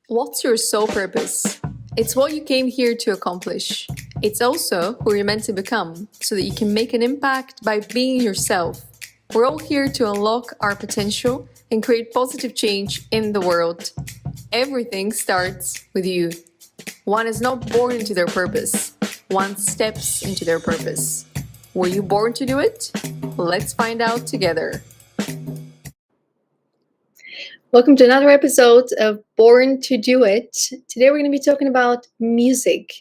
What's your soul purpose? It's what you came here to accomplish. It's also who you're meant to become so that you can make an impact by being yourself. We're all here to unlock our potential and create positive change in the world. Everything starts with you. One is not born into their purpose. One steps into their purpose. Were you born to do it? Let's find out together. Welcome to another episode of Born to Do It. Today we're going to be talking about music.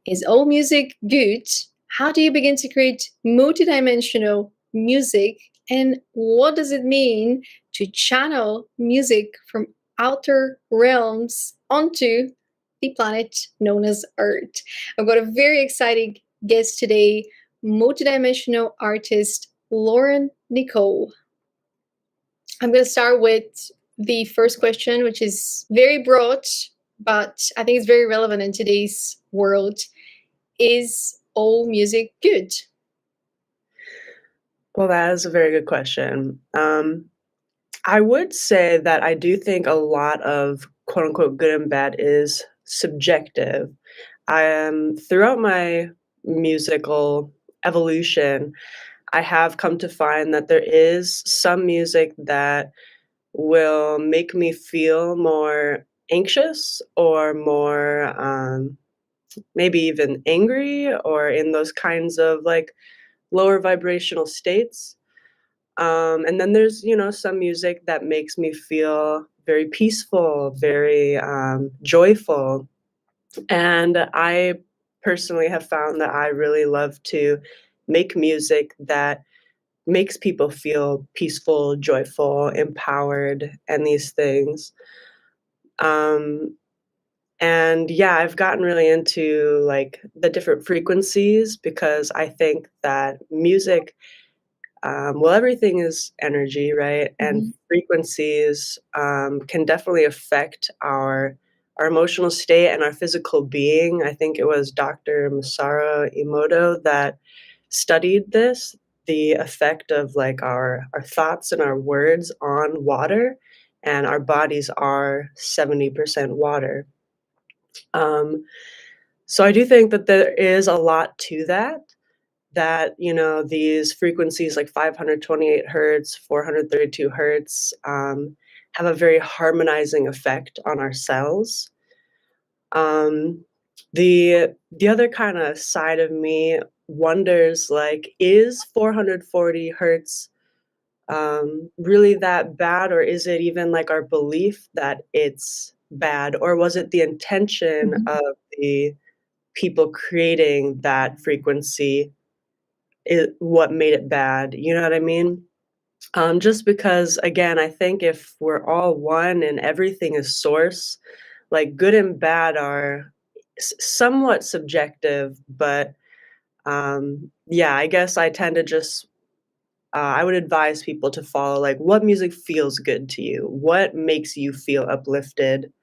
Is all music good? How do you begin to create multidimensional music? And what does it mean to channel music from outer realms onto the planet known as Earth? I've got a very exciting guest today, multidimensional artist Lauren Nikohl. I'm going to start with the first question, which is very broad, but I think it's very relevant in today's world. Is all music good? Well, that is a very good question. I would say that I do think a lot of quote unquote good and bad is subjective. Throughout my musical evolution, I have come to find that there is some music that will make me feel more anxious or more maybe even angry or in those kinds of like lower vibrational states. And then there's, some music that makes me feel very peaceful, very joyful. And I personally have found that I really love to make music that makes people feel peaceful, joyful, empowered, and these things. And yeah, I've gotten really into like the different frequencies because I think that music, well, everything is energy, right? And frequencies can definitely affect our emotional state and our physical being. I think it was Dr. Masaru Emoto that studied this, the effect of like our thoughts and our words on water, and our bodies are 70% water. So I do think that there is a lot to that, these frequencies like 528 hertz, 432 hertz, have a very harmonizing effect on our cells. The other kind of side of me wonders, like, is 440 hertz really that bad, or is it even like our belief that it's bad, or was it the intention of the people creating that frequency what made it bad? You know what I mean? Just because, again, I think if we're all one and everything is source, like good and bad are somewhat subjective, but yeah, I guess I tend to just I would advise people to follow like what music feels good to you, what makes you feel uplifted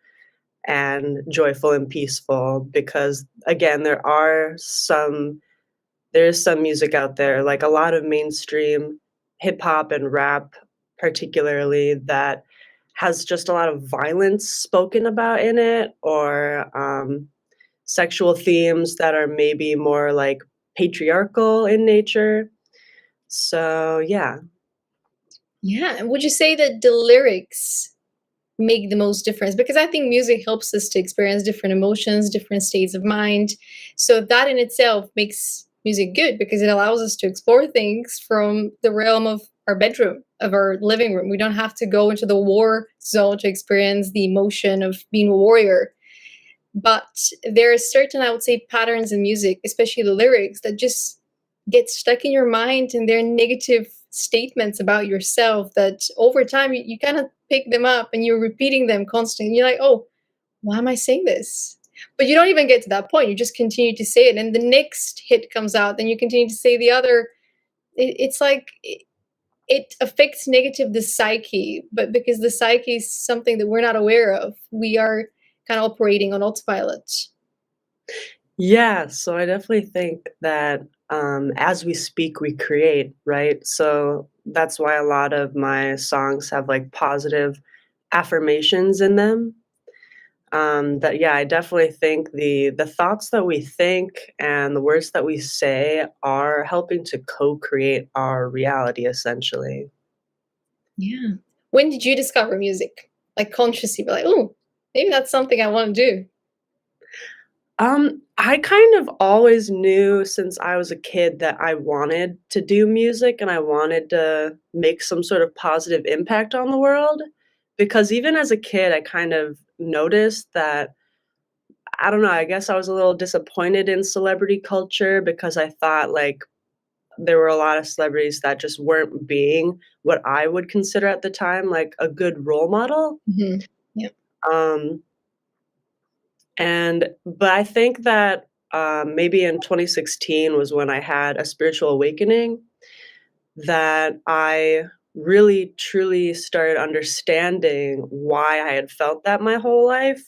and joyful and peaceful. Because again, there's some music out there, like a lot of mainstream hip hop and rap, particularly, that has just a lot of violence spoken about in it, or sexual themes that are maybe more like patriarchal in nature. So, yeah. Yeah. And would you say that the lyrics make the most difference? Because I think music helps us to experience different emotions, different states of mind. So that in itself makes music good because it allows us to explore things from the realm of our bedroom, of our living room. We don't have to go into the war zone to experience the emotion of being a warrior. But there are certain, I would say, patterns in music, especially the lyrics, that just get stuck in your mind, and they're negative statements about yourself that over time you kind of pick them up and you're repeating them constantly. You're like, oh, why am I saying this? But you don't even get to that point. You just continue to say it. And the next hit comes out, then you continue to say the other. It's like it affects negative the psyche, but because the psyche is something that we're not aware of, we are kind of operating on autopilot. Yeah, so I definitely think that as we speak, we create, right? So that's why a lot of my songs have like positive affirmations in them. That yeah, I definitely think the thoughts that we think and the words that we say are helping to co-create our reality, essentially. Yeah. When did you discover music? Like consciously, be like, oh, maybe that's something I want to do. I kind of always knew since I was a kid that I wanted to do music and I wanted to make some sort of positive impact on the world. Because even as a kid, I kind of noticed that, I don't know, I guess I was a little disappointed in celebrity culture because I thought like there were a lot of celebrities that just weren't being what I would consider at the time like a good role model. Hmm. Yeah. Um, but I think that, maybe in 2016 was when I had a spiritual awakening that I really truly started understanding why I had felt that my whole life,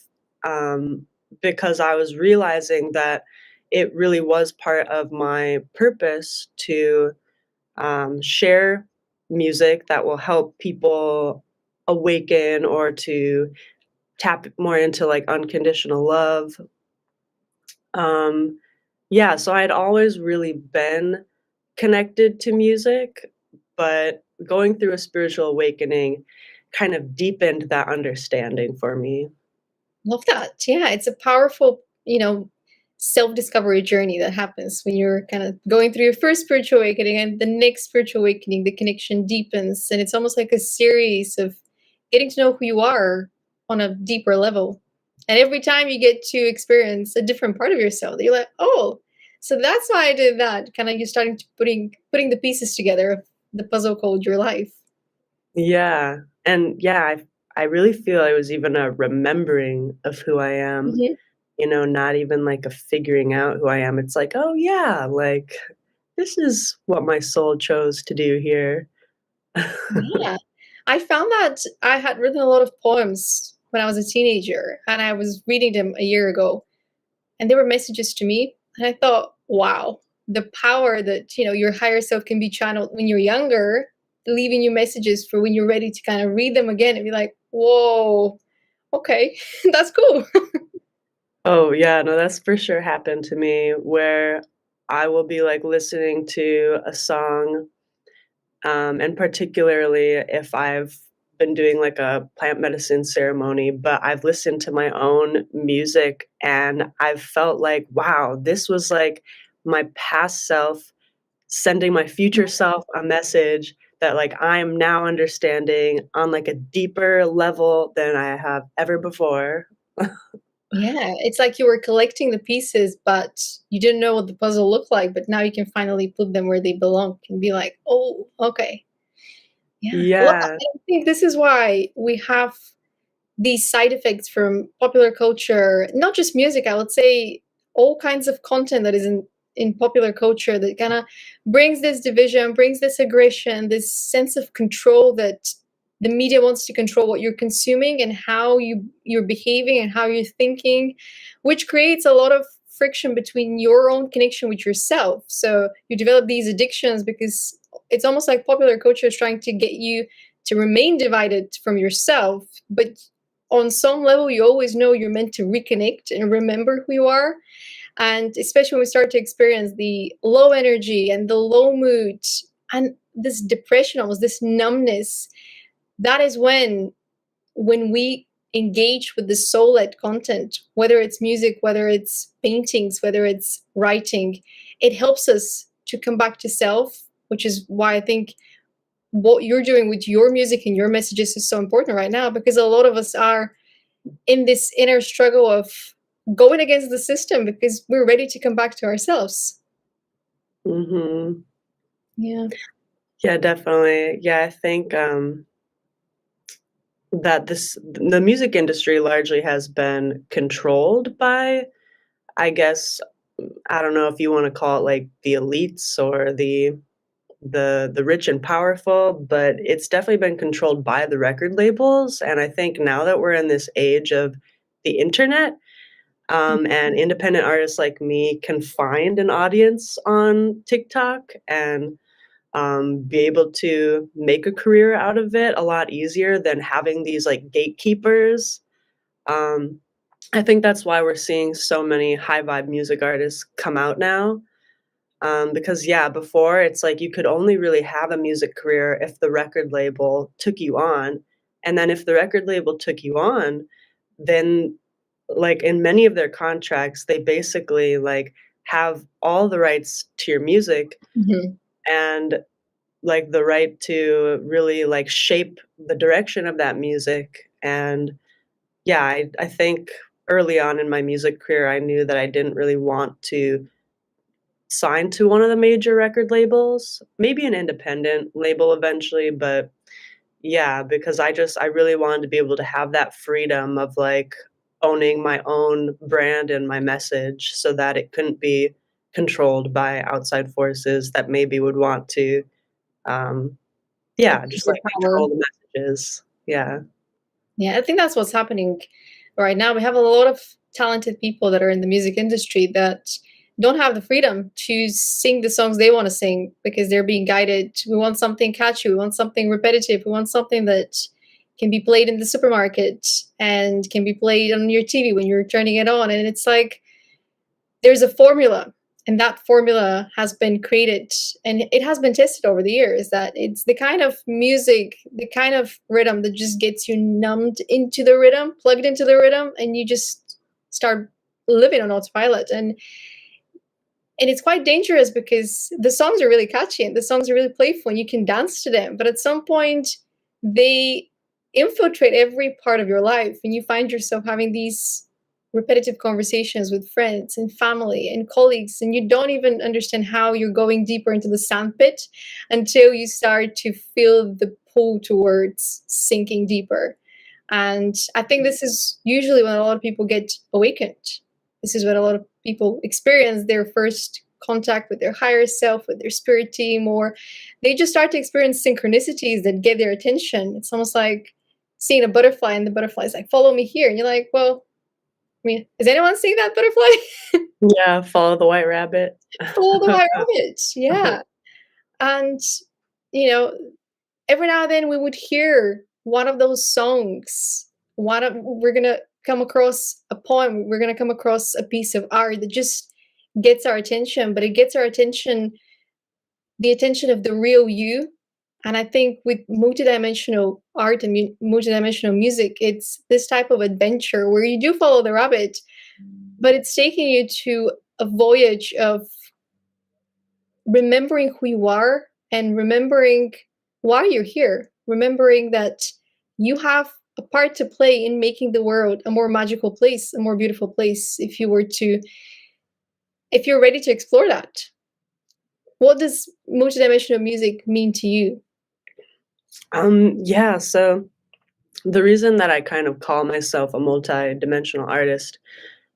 because I was realizing that it really was part of my purpose to, share music that will help people awaken or to tap more into, like, unconditional love. Um, yeah, so I'd always really been connected to music, but going through a spiritual awakening kind of deepened that understanding for me. Love that. Yeah, it's a powerful, self-discovery journey that happens when you're kind of going through your first spiritual awakening and the next spiritual awakening, the connection deepens. And it's almost like a series of getting to know who you are on a deeper level. And every time you get to experience a different part of yourself, you're like, oh, so that's why I did that. Kind of you starting to putting the pieces together of the puzzle called your life. Yeah, and yeah, I really feel it was even a remembering of who I am, Mhm. not even like a figuring out who I am. It's like, "Oh, yeah, like, this is what my soul chose to do here." Yeah. I found that I had written a lot of poems when I was a teenager, and I was reading them a year ago, and they were messages to me. And I thought, wow, the power that, your higher self can be channeled when you're younger, leaving you messages for when you're ready to kind of read them again and be like, whoa, okay, that's cool. Oh, yeah, no, that's for sure happened to me where I will be, like, listening to a song, and particularly if I've been doing, like, a plant medicine ceremony, but I've listened to my own music, and I've felt like, "Wow, this was, like, my past self sending my future self a message that, like, I am now understanding on, like, a deeper level than I have ever before." Yeah, it's like you were collecting the pieces, but you didn't know what the puzzle looked like, but now you can finally put them where they belong and be like, oh, okay. Yeah. Well, Yeah. I think this is why we have these side effects from popular culture, not just music, I would say all kinds of content that is in popular culture that kind of brings this division, brings this aggression, this sense of control that the media wants to control what you're consuming and how you're behaving and how you're thinking, which creates a lot of friction between your own connection with yourself. So you develop these addictions because it's almost like popular culture is trying to get you to remain divided from yourself, but on some level you always know you're meant to reconnect and remember who you are. And especially when we start to experience the low energy and the low mood and this depression, almost this numbness, that is when we engage with the soul-led content, whether it's music, whether it's paintings, whether it's writing, it helps us to come back to self, which is why I think what you're doing with your music and your messages is so important right now, because a lot of us are in this inner struggle of going against the system because we're ready to come back to ourselves. Mhm. Yeah. Yeah, definitely. Yeah, I think, that the music industry largely has been controlled by, I guess, I don't know if you wanna call it, like, the elites or the rich and powerful, but it's definitely been controlled by the record labels, and I think now that we're in this age of the internet, and independent artists like me can find an audience on TikTok and be able to make a career out of it a lot easier than having these like gatekeepers. Um, I think that's why we're seeing so many high vibe music artists come out now. Because yeah, before it's like you could only really have a music career if the record label took you on. And then if the record label took you on, then like in many of their contracts, they basically like have all the rights to your music Mhm. and like the right to really like shape the direction of that music. And yeah, I think early on in my music career, I knew that I didn't really want to sign to one of the major record labels, maybe an independent label eventually, but yeah, because I really wanted to be able to have that freedom of like owning my own brand and my message so that it couldn't be controlled by outside forces that maybe would want to um yeah, Abuse just their like power. control the messages. Yeah. Yeah, I think that's what's happening right now. We have a lot of talented people that are in the music industry that don't have the freedom to sing the songs they want to sing because they're being guided. We want something catchy, we want something repetitive, we want something that can be played in the supermarket and can be played on your TV when you're turning it on. And it's like there's a formula, and that formula has been created and it has been tested over the years, that it's the kind of music, the kind of rhythm that just gets you numbed into the rhythm, plugged into the rhythm, and you just start living on autopilot. And it's quite dangerous because the songs are really catchy and the songs are really playful and you can dance to them, but at some point they infiltrate every part of your life and you find yourself having these repetitive conversations with friends and family and colleagues, and you don't even understand how you're going deeper into the sandpit until you start to feel the pull towards sinking deeper. And I think this is usually when a lot of people get awakened. This is when a lot of people experience their first contact with their higher self, with their spirit team, or they just start to experience synchronicities that get their attention. It's almost like seeing a butterfly, and the butterfly is like, follow me here. And you're like, well, I mean, is anyone seeing that butterfly? Yeah, follow the white rabbit. Follow the white rabbit. Yeah. And, you know, every now and then we would hear one of those songs. We're gonna come across a poem, we're gonna come across a piece of art that just gets our attention, but it gets our attention, the attention of the real you. And I think with multidimensional art and multidimensional music, it's this type of adventure where you do follow the rabbit, but it's taking you to a voyage of remembering who you are and remembering why you're here, remembering that you have a part to play in making the world a more magical place, a more beautiful place, if you're ready to explore that. What does multidimensional music mean to you? Yeah, so the reason that I kind of call myself a multi-dimensional artist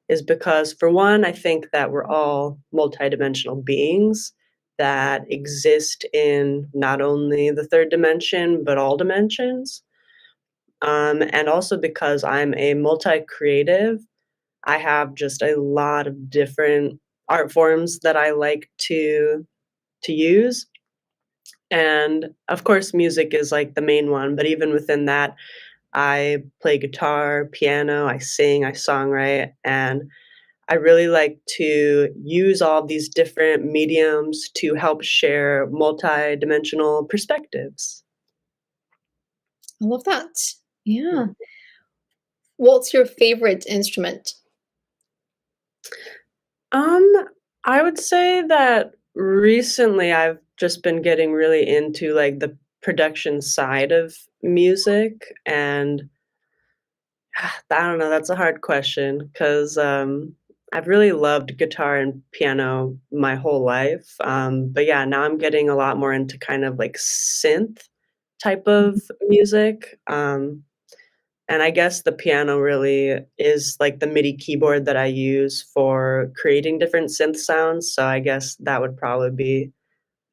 is because, for one, I think that we're all multidimensional beings that exist in not only the third dimension, but all dimensions. And also because I'm a multi-creative, I have just a lot of different art forms that I like to use. And of course, music is like the main one, but even within that, I play guitar, piano, I sing, I songwrite, and I really like to use all these different mediums to help share multi-dimensional perspectives. I love that. Yeah. What's your favorite instrument? Um, I would say that recently I've just been getting really into like the production side of music, and I don't know, that's a hard question 'cause, I've really loved guitar and piano my whole life, but yeah, now I'm getting a lot more into kind of like synth type of music, and I guess the piano really is like the MIDI keyboard that I use for creating different synth sounds, so I guess that would probably be,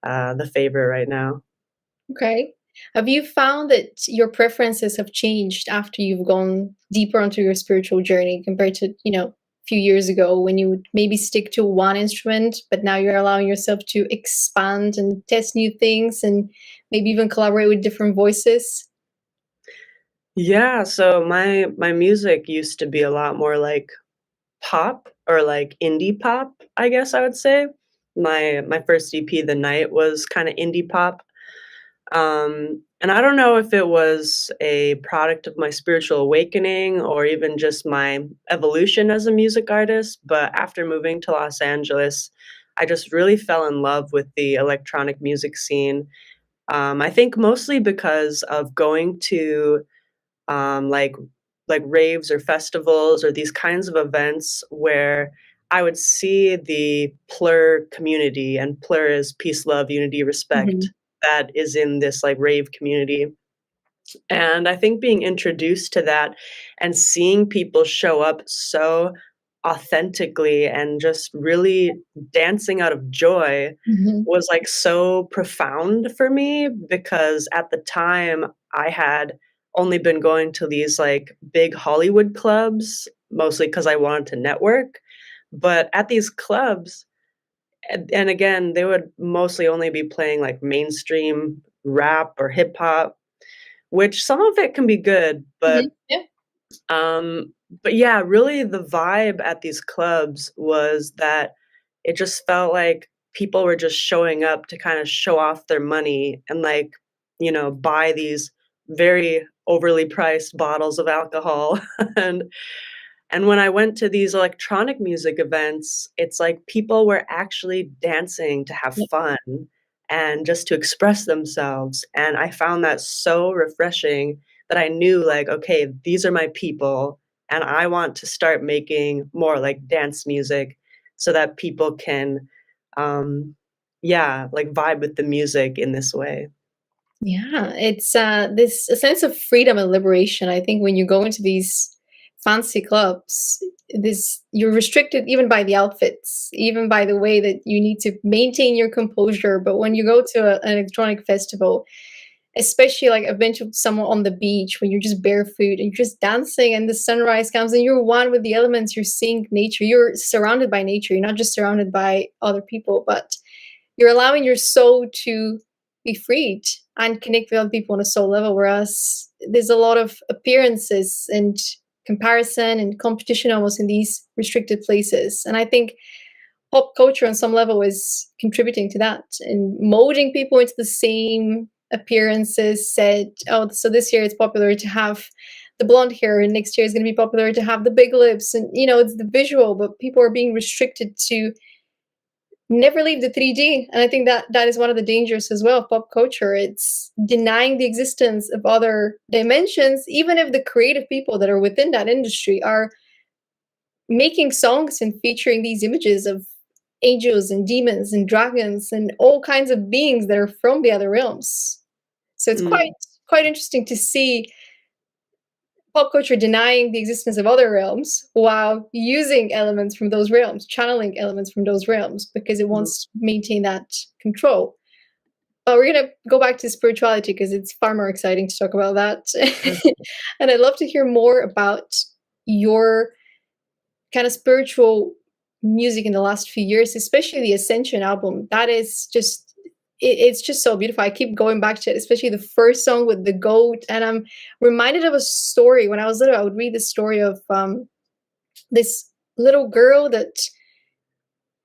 the favorite right now. Okay. Have you found that your preferences have changed after you've gone deeper onto your spiritual journey compared to, a few years ago when you would maybe stick to one instrument, but now you're allowing yourself to expand and test new things and maybe even collaborate with different voices? Yeah, so my music used to be a lot more like pop or like indie pop, I guess I would say. My first EP, The Night, was kinda indie pop. And I don't know if it was a product of my spiritual awakening or even just my evolution as a music artist, but after moving to Los Angeles, I just really fell in love with the electronic music scene. I think mostly because of going to um, like raves or festivals or these kinds of events where I would see the plur community, and plur is peace, love, unity, respect, Mhm, that is in this like rave community. And I think being introduced to that and seeing people show up so authentically and just really dancing out of joy mhm, was, like, so profound for me because at the time, I had only been going to these, like, big Hollywood clubs, mostly because I wanted to network, but at these clubs and again, they would mostly only be playing, like, mainstream rap or hip hop, which some of it can be good, mhm, yeah, um, but yeah, really the vibe at these clubs was that it just felt like people were just showing up to kinda show off their money and, like, buy these very overly priced bottles of alcohol, and and when I went to these electronic music events, it's like people were actually dancing to have yeah, fun and just to express themselves, and I found that so refreshing that I knew, like, "Okay, these are my people, and I want to start making more, like, dance music so that people can, um, yeah, like, vibe with the music in this way." yeah. It's this a sense of freedom and liberation. I think when you go into these fancy clubs, this you're restricted even by the outfits, even by the way that you need to maintain your composure. But when you go to an electronic festival, especially like I've been to somewhere on the beach when you're just barefoot and you're just dancing and the sunrise comes and you're one with the elements, you're seeing nature, you're surrounded by nature, you're not just surrounded by other people, but you're allowing your soul to be freed and connect with other people on a soul level. Whereas there's a lot of appearances and comparison and competition almost in these restricted places. And I think pop culture on some level is contributing to that and molding people into the same appearances. Said, oh, so this year it's popular to have the blonde hair, and next year is going to be popular to have the big lips. And it's the visual, but people are being restricted to never leave the 3D. And I think that that is one of the dangers as well of pop culture. It's denying the existence of other dimensions, even if the creative people that are within that industry are making songs and featuring these images of angels and demons and dragons and all kinds of beings that are from the other realms. So it's Mm, quite interesting to see pop culture denying the existence of other realms while using elements from those realms, channeling elements from those realms because it mhm. wants to maintain that control. We're gonna go back to spirituality because it's far more exciting to talk about that. And I'd love to hear more about your kind of spiritual music in the last few years, especially the Ascension album. That is just it's just so beautiful. I keep going back to it, especially the first song with the goat. And I'm reminded of a story. When I was little, I would read the story of this little girl that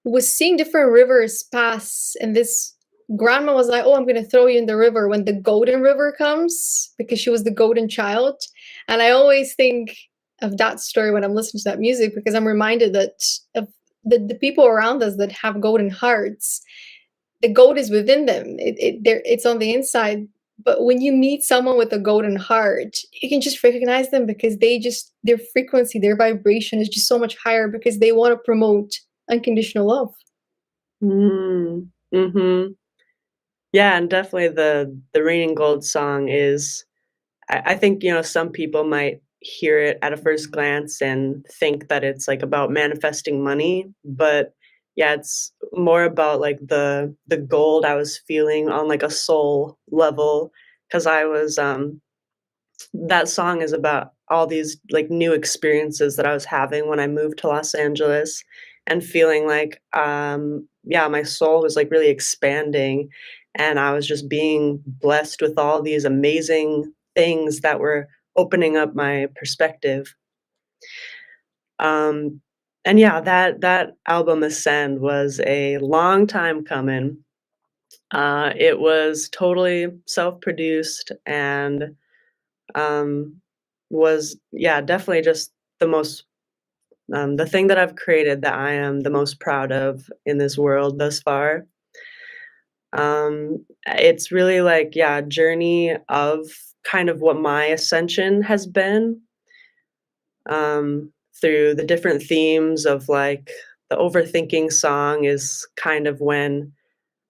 was seeing different rivers pass, and this grandma was like, "Oh, I'm going to throw you in the river when the golden river comes," because she was the golden child. And I always think of that story when I'm listening to that music because I'm reminded that of the people around us that have golden hearts. The gold is within them. It's on the inside. But when you meet someone with a golden heart, you can just recognize them because their frequency, their vibration is just so much higher because they want to promote unconditional love. Mm, mhm. Yeah, and definitely the Raining Gold song is I think, some people might hear it at a first glance and think that it's, like, about manifesting money, but, yeah, it's more about, like, the gold I was feeling on, like, a soul level, because I was, that song is about all these, like, new experiences that I was having when I moved to Los Angeles and feeling like, yeah, my soul was, like, really expanding, and I was just being blessed with all these amazing things that were opening up my perspective. Um, and yeah, that album Ascend was a long time coming. It was totally self-produced and um, was yeah, definitely just the most the thing that I've created that I am the most proud of in this world thus far. It's really like, yeah, a journey of kind of what my ascension has been, through the different themes of like the overthinking song is kind of when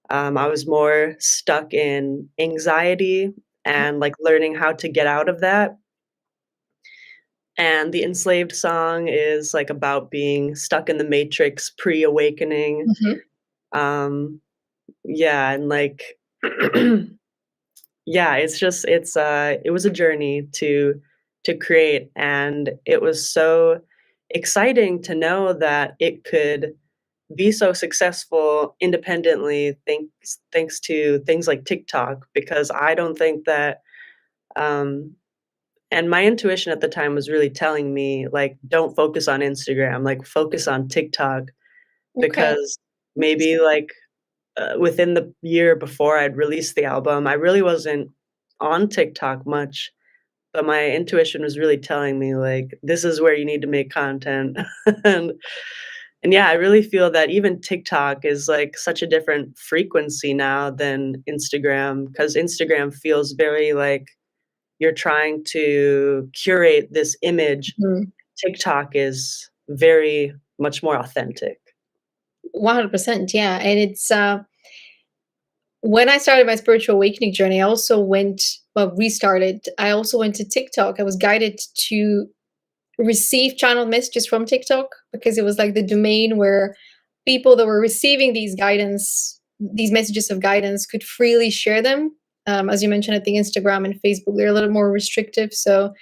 I was more stuck in anxiety and like learning how to get out of that. And the enslaved song is like about being stuck in the matrix pre-awakening. Mhm. Um, yeah, and like yeah, it was a journey to create, and it was so exciting to know that it could be so successful independently thanks to things like TikTok, because I don't think that, um and my intuition at the time was really telling me, like, "Don't focus on Instagram, like, focus on TikTok," Okay. because maybe, Interesting. like, within the year before I'd released the album, I really wasn't on TikTok much, but my intuition was really telling me, like, "This is where you need to make content." And and yeah, I really feel that even TikTok is, like, such a different frequency now than Instagram, because Instagram feels very, like, you're trying to curate this image. Mhm. TikTok is very much more authentic. 100%, yeah, and it's, when I started my spiritual awakening journey, I also went well, restarted. I also went to TikTok. I was guided to receive channel messages from TikTok because it was like the domain where people that were receiving these messages of guidance could freely share them. As you mentioned, I think Instagram and Facebook, they're a little more restrictive. So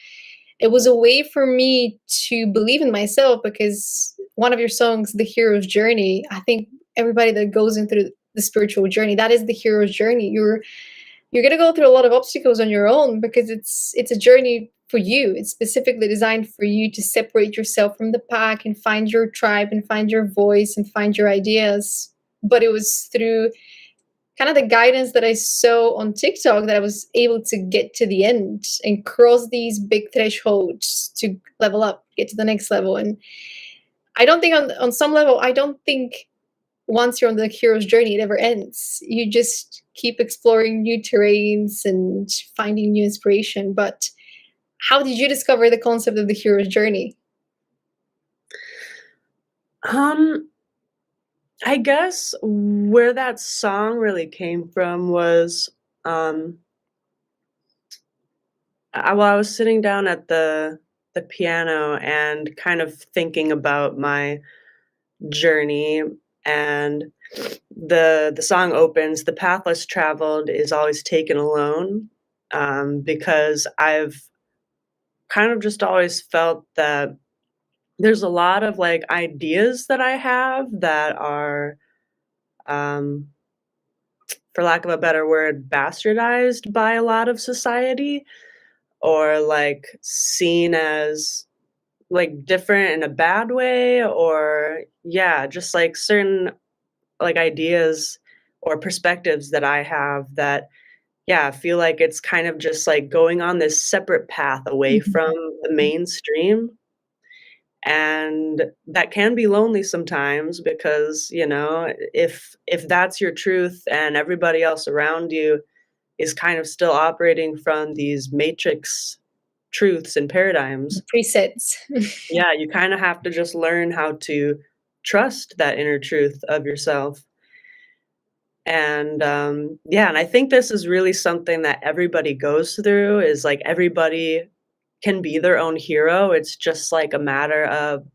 it was a way for me to believe in myself because one of your songs, The Hero's Journey, I think everybody that goes into the spiritual journey, that is the hero's journey. You're gonna go through a lot of obstacles on your own because it's a journey for you. It's specifically designed for you to separate yourself from the pack and find your tribe and find your voice and find your ideas. But it was through kind of the guidance that I saw on TikTok that I was able to get to the end and cross these big thresholds to level up, get to the next level. And I don't think on some level, I don't think once you're on the hero's journey, it never ends. You just keep exploring new terrains and finding new inspiration. But how did you discover the concept of the hero's journey? Um, I guess where that song really came from was, um, while I was sitting down at the piano and kind of thinking about my journey, and the song opens, "The path less traveled is always taken alone," because I've kind of just always felt that there's a lot of, like, ideas that I have that are, um, for lack of a better word, bastardized by a lot of society, or, like, seen as, like, different in a bad way, or yeah, just, like, certain, like, ideas or perspectives that I have that, yeah, I feel like it's kind of just, like, going on this separate path away from Mhm. the mainstream. And that can be lonely sometimes because, you know, if that's your truth and everybody else around you is kind of still operating from these matrix truths and paradigms, Presets. yeah, you kinda have to just learn how to trust that inner truth of yourself. And, yeah, and I think this is really something that everybody goes through, is, like, everybody can be their own hero. It's just, like, a matter of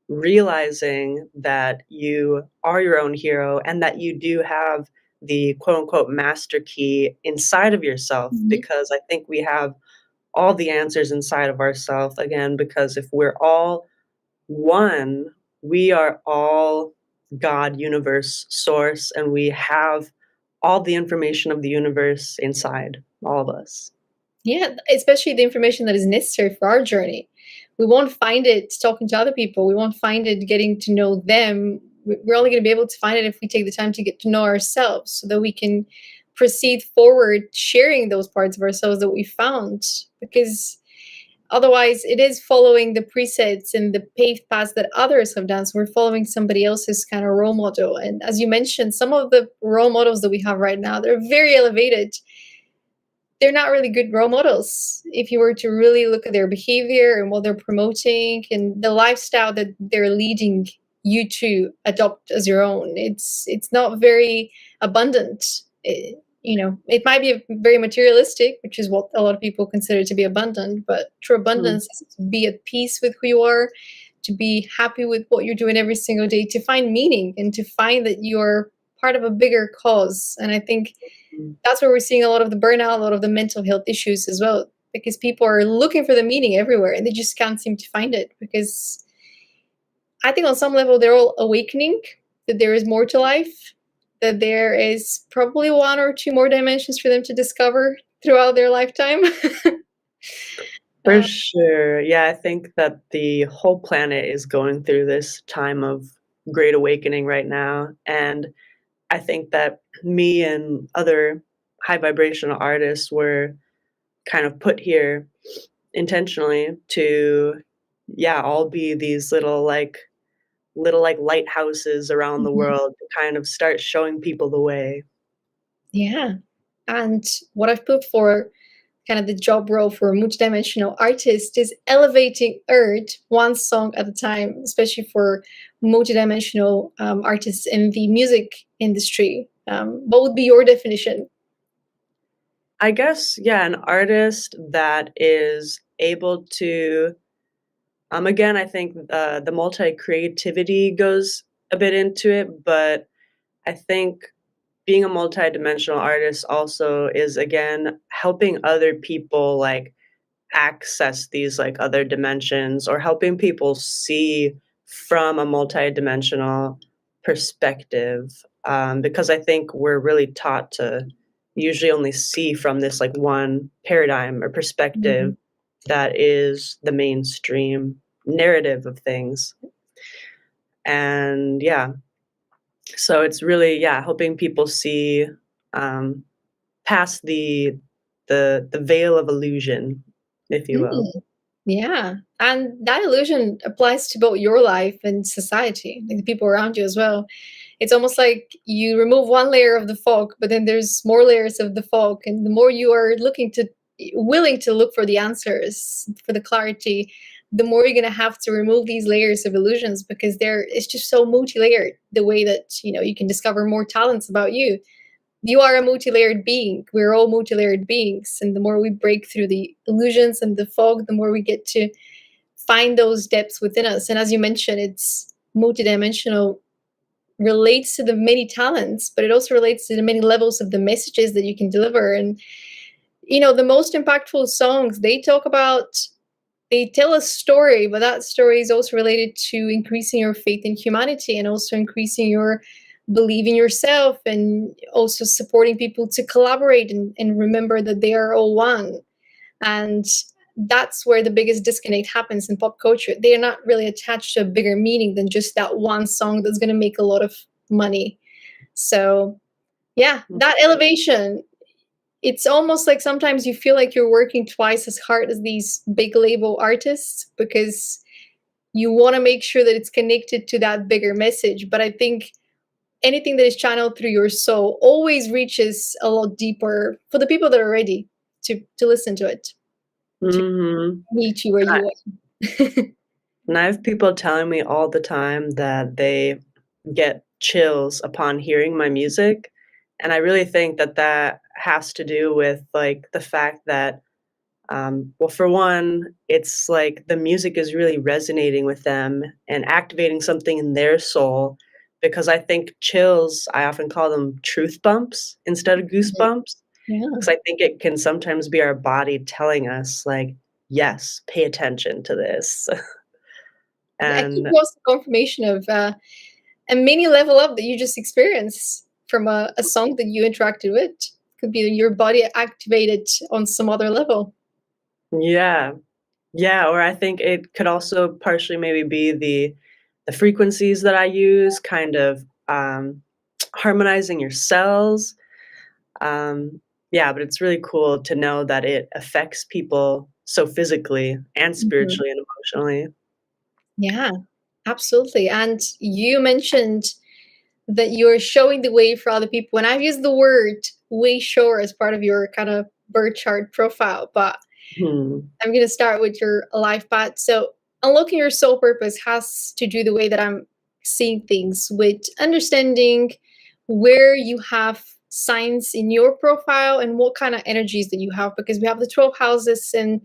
realizing that you are your own hero and that you do have the quote unquote "master key" inside of yourself, Mhm. because I think we have all the answers inside of ourself, again, because if we're all one, we are all God, universe, source, and we have all the information of the universe inside all of us. Yeah, especially the information that is necessary for our journey. We won't find it talking to other people. We won't find it getting to know them. We're only going to be able to find it if we take the time to get to know ourselves so that we can proceed forward sharing those parts of ourselves that we found. Because otherwise, it is following the presets and the paved paths that others have done. So we're following somebody else's kind of role model. And as you mentioned, some of the role models that we have right now, they're very elevated. They're not really good role models if you were to really look at their behavior and what they're promoting and the lifestyle that they're leading you to adopt as your own. It's not very abundant. It might be very materialistic, which is what a lot of people consider to be abundant, but true Mm. abundance is to be at peace with who you are, to be happy with what you're doing every single day, to find meaning and to find that you're part of a bigger cause. And I think Mm. that's where we're seeing a lot of the burnout, a lot of the mental health issues as well, because people are looking for the meaning everywhere and they just can't seem to find it. Because I think on some level they're all awakening that there is more to life, that there is probably one or two more dimensions for them to discover throughout their lifetime. For uh, sure. Yeah, I think that the whole planet is going through this time of great awakening right now, and I think that me and other high vibrational artists were kind of put here intentionally to, yeah, all be these little lighthouses around the mhm. world to kind of start showing people the way. Yeah. And what I've put for kind of the job role for a multidimensional artist is elevating art one song at a time, especially for multidimensional artists in the music industry. What would be your definition? I guess, yeah, an artist that is able to, again, I think, the multi-creativity goes a bit into it, but I think being a multi-dimensional artist also is, again, helping other people, like, access these, like, other dimensions or helping people see from a multi-dimensional perspective, because I think we're really taught to usually only see from this, like, one paradigm or perspective Mhm. that is the mainstream narrative of things, and yeah, so it's really, yeah, helping people see, um, past the veil of illusion, if you will. Mm, yeah. And that illusion applies to both your life and society, like the people around you as well. It's almost like you remove one layer of the fog, but then there's more layers of the fog. And the more you are willing to look for the answers, for the clarity, the more you're going to have to remove these layers of illusions because it's just so multi-layered the way that, you can discover more talents about you. You are a multi-layered being. We're all multi-layered beings. And the more we break through the illusions and the fog, the more we get to find those depths within us. And as you mentioned, it's multidimensional, relates to the many talents, but it also relates to the many levels of the messages that you can deliver. And the most impactful songs, they tell a story, but that story is also related to increasing your faith in humanity and also increasing your belief in yourself and also supporting people to collaborate and remember that they are all one. And that's where the biggest disconnect happens in pop culture. They are not really attached to a bigger meaning than just that one song that's going to make a lot of money. So, yeah, that elevation, it's almost like sometimes you feel like you're working twice as hard as these big label artists because you want to make sure that it's connected to that bigger message. But I think anything that is channeled through your soul always reaches a lot deeper for the people that are ready to listen to it, to Mhm. meet you where I you are. and I have people telling me all the time that they get chills upon hearing my music, and I really think that that has to do with, like, the fact that, well, for one, it's like the music is really resonating with them and activating something in their soul, because I think chills, I often call them truth bumps instead of Mhm. goosebumps, Yeah. because I think it can sometimes be our body telling us, like, "Yes, pay attention to this." Yeah, it could And be also confirmation of a mini level up that you just experienced from a song that you interacted with. Could be your body activated on some other level. Yeah. Yeah, or I think it could also partially maybe be the frequencies that I use, kind of, harmonizing your cells. Yeah, but it's really cool to know that it affects people so physically and Mhm. spiritually and emotionally. Yeah, absolutely. And you mentioned that you're showing the way for other people. And I've used the word way shower as part of your kind of birth chart profile, but Hmm. I'm going to start with your life path. So, unlocking your soul purpose has to do the way that I'm seeing things with understanding where you have signs in your profile and what kind of energies that you have, because we have the 12 houses, and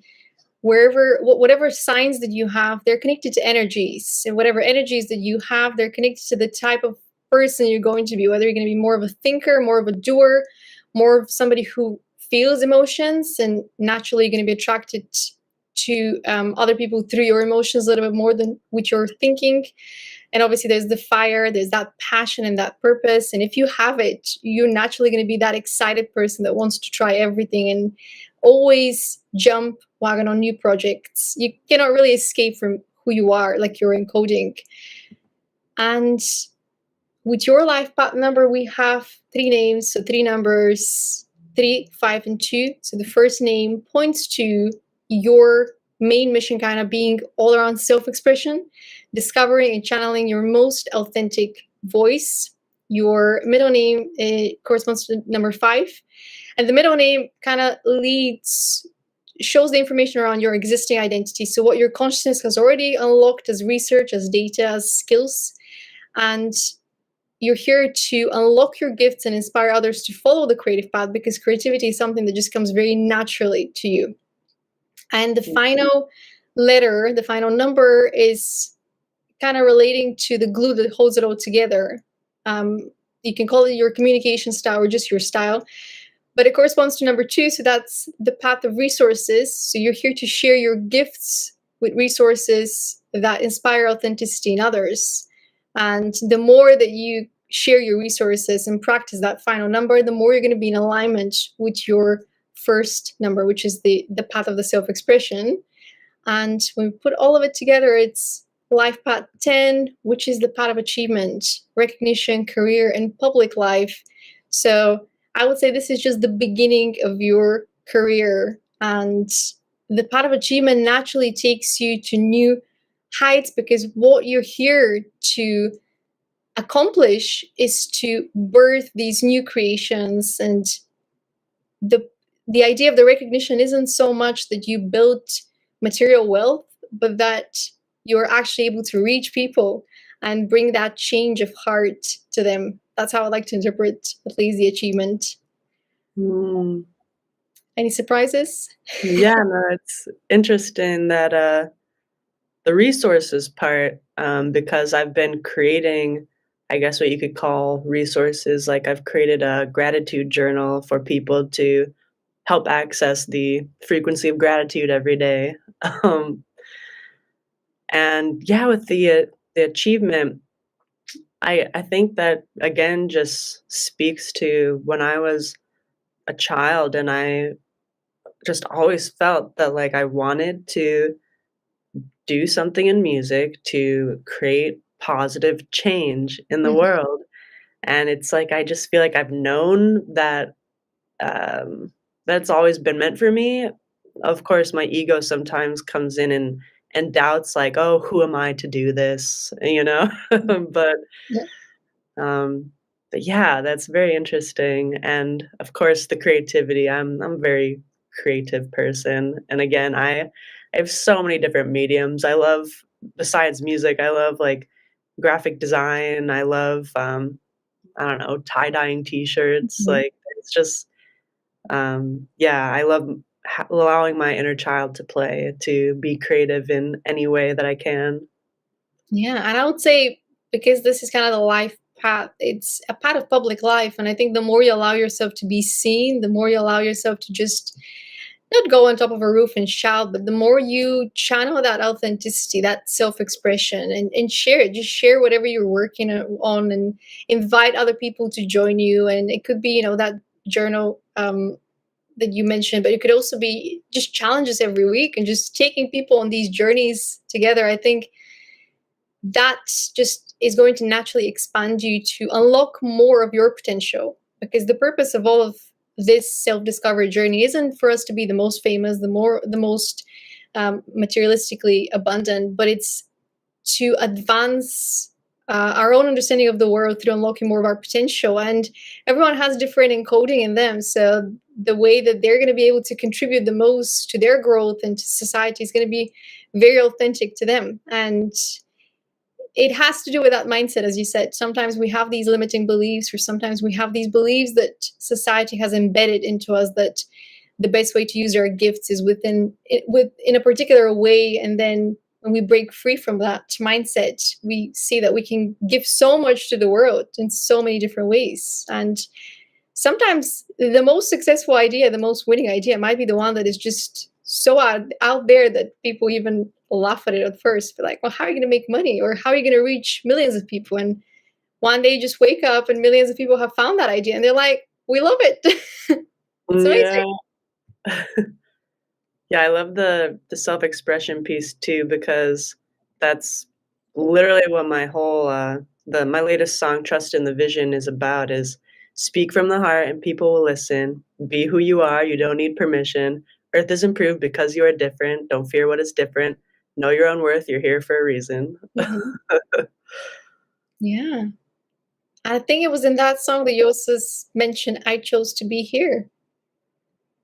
whatever signs that you have, they're connected to energies, and whatever energies that you have, they're connected to the type of person you're going to be, whether you're going to be more of a thinker, more of a doer, more of somebody who feels emotions, and naturally you're going to be attracted to other people through your emotions a little bit more than with your thinking. And obviously there's the fire, there's that passion and that purpose, and if you have it, you're naturally going to be that excited person that wants to try everything and always jump wagon on new projects. You cannot really escape from who you are, like you're encoding. And with your life path number, we have three names, so three numbers, 3, 5, and 2. So the first name points to your main mission, kind of being all around self expression, discovering and channeling your most authentic voice. Your middle name corresponds to number 5. And the middle name kind of shows the information around your existing identity. So, what your consciousness has already unlocked as research, as data, as skills. And you're here to unlock your gifts and inspire others to follow the creative path, because creativity is something that just comes very naturally to you. And the final letter, the final number, is kind of relating to the glue that holds it all together. You can call it your communication style or just your style, but it corresponds to number 2. So that's the path of resources. So you're here to share your gifts with resources that inspire authenticity in others. And the more that you share your resources and practice that final number, the more you're going to be in alignment with your first number, which is the path of the self-expression. And when we put all of it together, it's life path 10, which is the path of achievement, recognition, career, and public life. So I would say this is just the beginning of your career. And the path of achievement naturally takes you to new heights, because what you're here to accomplish is to birth these new creations. And the the idea of the recognition isn't so much that you built material wealth, but that you're actually able to reach people and bring that change of heart to them. That's how I like to interpret at least the achievement. Mm. Any surprises? Yeah, no, it's interesting that, the resources part, because I've been creating, I guess, what you could call resources. Like, I've created a gratitude journal for people to help access the frequency of gratitude every day. Um, and yeah, with the achievement, I think that again just speaks to when I was a child, and I just always felt that like I wanted to do something in music to create positive change in the Mhm. world. And it's like I just feel like I've known that that's always been meant for me. Of course, my ego sometimes comes in and doubts like, "Oh, who am I to do this?" You know? But, Yeah. um but yeah, that's very interesting, and, of course, the creativity. I'm a very creative person, and again, I have so many different mediums. I love besides music, I love, like, graphic design. I love, I don't know, tie-dyeing T-shirts, Mhm. like, it's just yeah, I love allowing my inner child to play, to be creative in any way that I can. Yeah, and I would say, because this is kind of the life path, it's a part of public life. And I think the more you allow yourself to be seen, the more you allow yourself to just not go on top of a roof and shout, but the more you channel that authenticity, that self-expression, and share it. Just share whatever you're working on and invite other people to join you. And it could be, that journal that you mentioned, but it could also be just challenges every week and just taking people on these journeys together. I think that just is going to naturally expand you to unlock more of your potential, because the purpose of all of this self-discovery journey isn't for us to be the most famous, the most materialistically abundant, but it's to advance our own understanding of the world through unlocking more of our potential. And everyone has different encoding in them, so the way that they're going to be able to contribute the most to their growth and to society is going to be very authentic to them. And it has to do with that mindset, as you said. Sometimes we have these limiting beliefs, or sometimes we have these beliefs that society has embedded into us, that the best way to use our gifts is in a particular way. And then when we break free from that mindset, we see that we can give so much to the world in so many different ways. And sometimes the most successful idea, the most winning idea, might be the one that is just so out there that people even laugh at it at first. Be like, well, how are you going to make money? Or how are you going to reach millions of people? And one day you just wake up and millions of people have found that idea and they're like, we love it. It's Yeah. amazing. Yeah, I love the self-expression piece too, because that's literally what my whole my latest song, Trust in the Vision, is about, is speak from the heart and people will listen. Be who you are, you don't need permission. Earth is improved because you are different. Don't fear what is different. Know your own worth, you're here for a reason. Mhm. Yeah. I think it was in that song that you also mentioned, I chose to be here.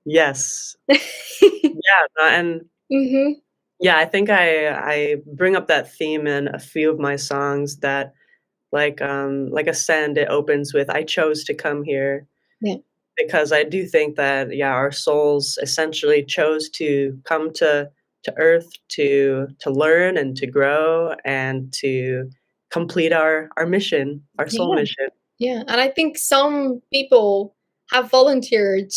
Yes. Yeah, and Hmm. yeah, I think I bring up that theme in a few of my songs, that like Ascend, it opens with "I chose to come here," Yeah. because I do think that, yeah, our souls essentially chose to come to Earth to learn and to grow and to complete our mission, our soul Yeah. mission. Yeah. And I think some people have volunteered.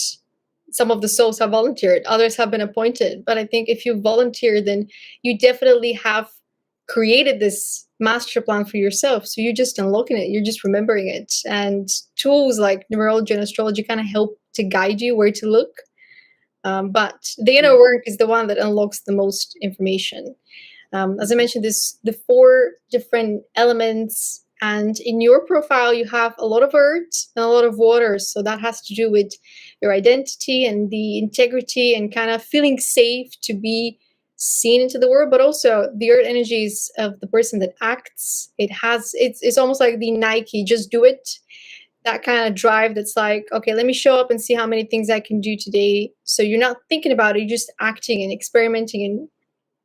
Some of the souls have volunteered, others have been appointed. But I think if you volunteer, then you definitely have created this master plan for yourself. So you're just unlocking it, you're just remembering it. And tools like numerology and astrology kind of help to guide you where to look. But the inner Mm, work is the one that unlocks the most information. As I mentioned, the four different elements, and in your profile you have a lot of earth and a lot of water. So that has to do with your identity and the integrity and kind of feeling safe to be seen into the world, but also the earth energies of the person that acts. It's almost like the Nike, just do it. That kind of drive that's like, okay, let me show up and see how many things I can do today. So you're not thinking about it, you're just acting and experimenting and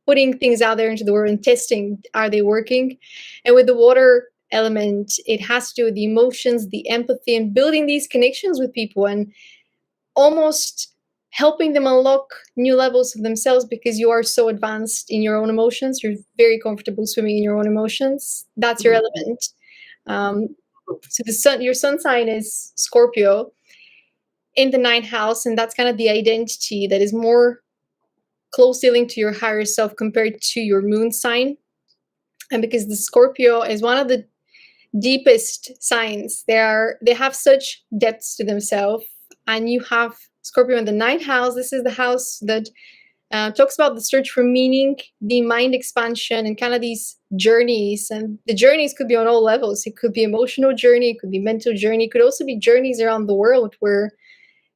putting things out there into the world and testing, are they working? And with the water element, it has to do with the emotions, the empathy, and building these connections with people and almost helping them unlock new levels of themselves, because you are so advanced in your own emotions. You're very comfortable swimming in your own emotions. That's your mhm, element. um, so your sun sign is Scorpio in the ninth house, and that's kind of the identity that is more closely linked to your higher self compared to your moon sign. And because the Scorpio is one of the deepest signs, they have such depths to themselves. And you have Scorpio in the ninth house. This is the house that talks about the search for meaning, the mind expansion, and kind of these journeys. And the journeys could be on all levels. It could be emotional journey, it could be mental journey, it could also be journeys around the world, where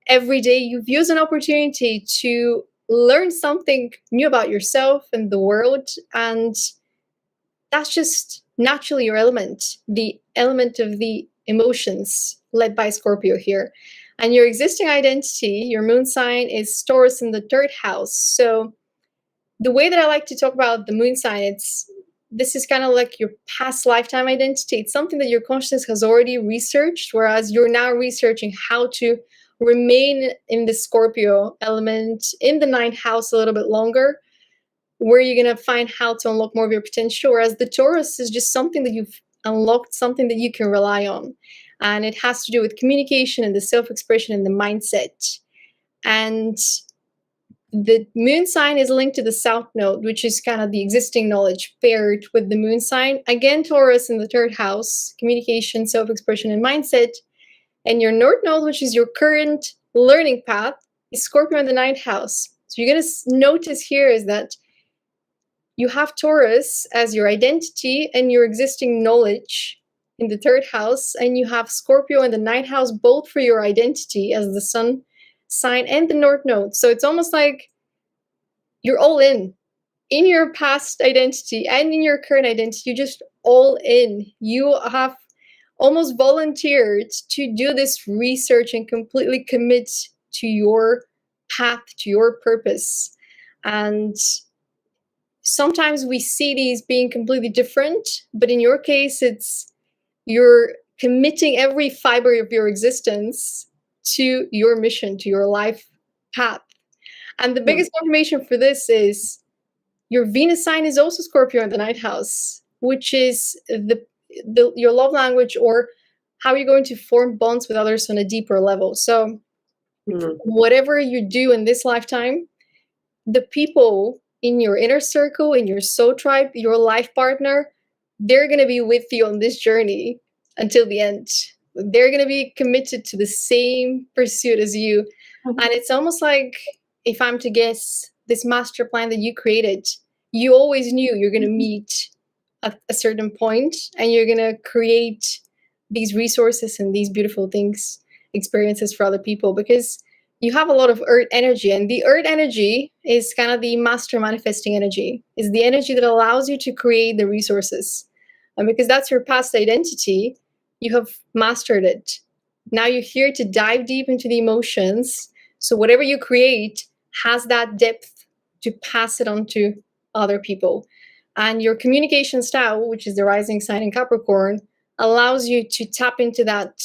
every day you've used an opportunity to learn something new about yourself and the world. And that's just naturally your element, the element of the emotions led by Scorpio here. And your existing identity, your moon sign, is Taurus in the third house. So the way that I like to talk about the moon sign, this is kind of like your past lifetime identity. It's something that your consciousness has already researched, whereas you're now researching how to remain in the Scorpio element in the ninth house a little bit longer, where you're going to find how to unlock more of your potential. Whereas the Taurus is just something that you've unlocked, something that you can rely on. And it has to do with communication and the self-expression and the mindset. And the moon sign is linked to the south node, which is kind of the existing knowledge paired with the moon sign. Again, Taurus in the third house, communication, self-expression, and mindset. And your North Node, which is your current learning path, is Scorpio in the ninth house. So you're going to notice here is that you have Taurus as your identity and your existing knowledge in the third house, and you have Scorpio in the ninth house, both for your identity as the sun sign and the North Node. So it's almost like you're all in your past identity and in your current identity. You're just all in. You have almost volunteered to do this research and completely commit to your path, to your purpose. And sometimes we see these being completely different, but in your case, it's you're committing every fiber of your existence to your mission, to your life path. And the biggest confirmation for this is your Venus sign is also Scorpio in the ninth house, which is your love language, or how you're going to form bonds with others on a deeper level. So whatever you do in this lifetime, the people in your inner circle, in your soul tribe, your life partner, they're going to be with you on this journey until the end. They're going to be committed to the same pursuit as you. And it's almost like, if I'm to guess, this master plan that you created, you always knew you're going to meet at a certain point, and you're going to create these resources and these beautiful things, experiences for other people, because you have a lot of earth energy, and the earth energy is kind of the master manifesting energy. Is the energy that allows you to create the resources. And because that's your past identity, you have mastered it. Now you're here to dive deep into the emotions. So whatever you create has that depth to pass it on to other people. And your communication style, which is the rising sign in Capricorn, allows you to tap into that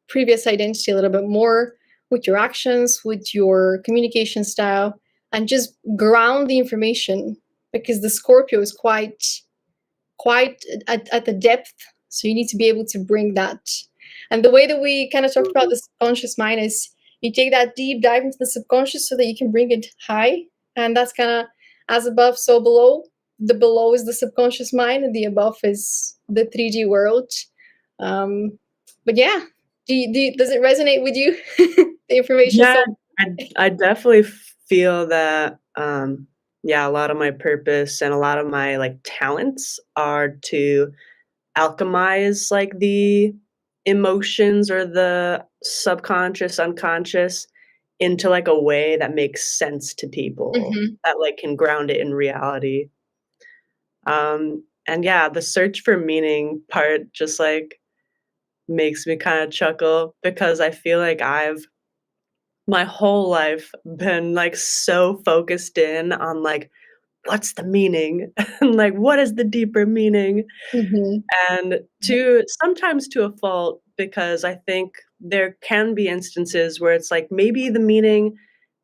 previous identity a little bit more with your actions, with your communication style, and just ground the information, because the Scorpio is quite at the depth. So you need to be able to bring that. And the way that we kind of talked about the subconscious mind is you take that deep dive into the subconscious so that you can bring it high. And that's kind of as above, so below. The below is the subconscious mind, and the above is the 3D world. But yeah, does it resonate with you? The information. Yeah, I definitely feel that, yeah, a lot of my purpose and a lot of my, like, talents are to alchemize, like, the emotions or the subconscious, unconscious into, like, a way that makes sense to people, that, like, can ground it in reality. And yeah, the search for meaning part just, like, makes me kinda chuckle, because I feel like I've my whole life been, like, so focused in on, like, what's the meaning? And, like, what is the deeper meaning? And sometimes to a fault, because I think there can be instances where it's like, maybe the meaning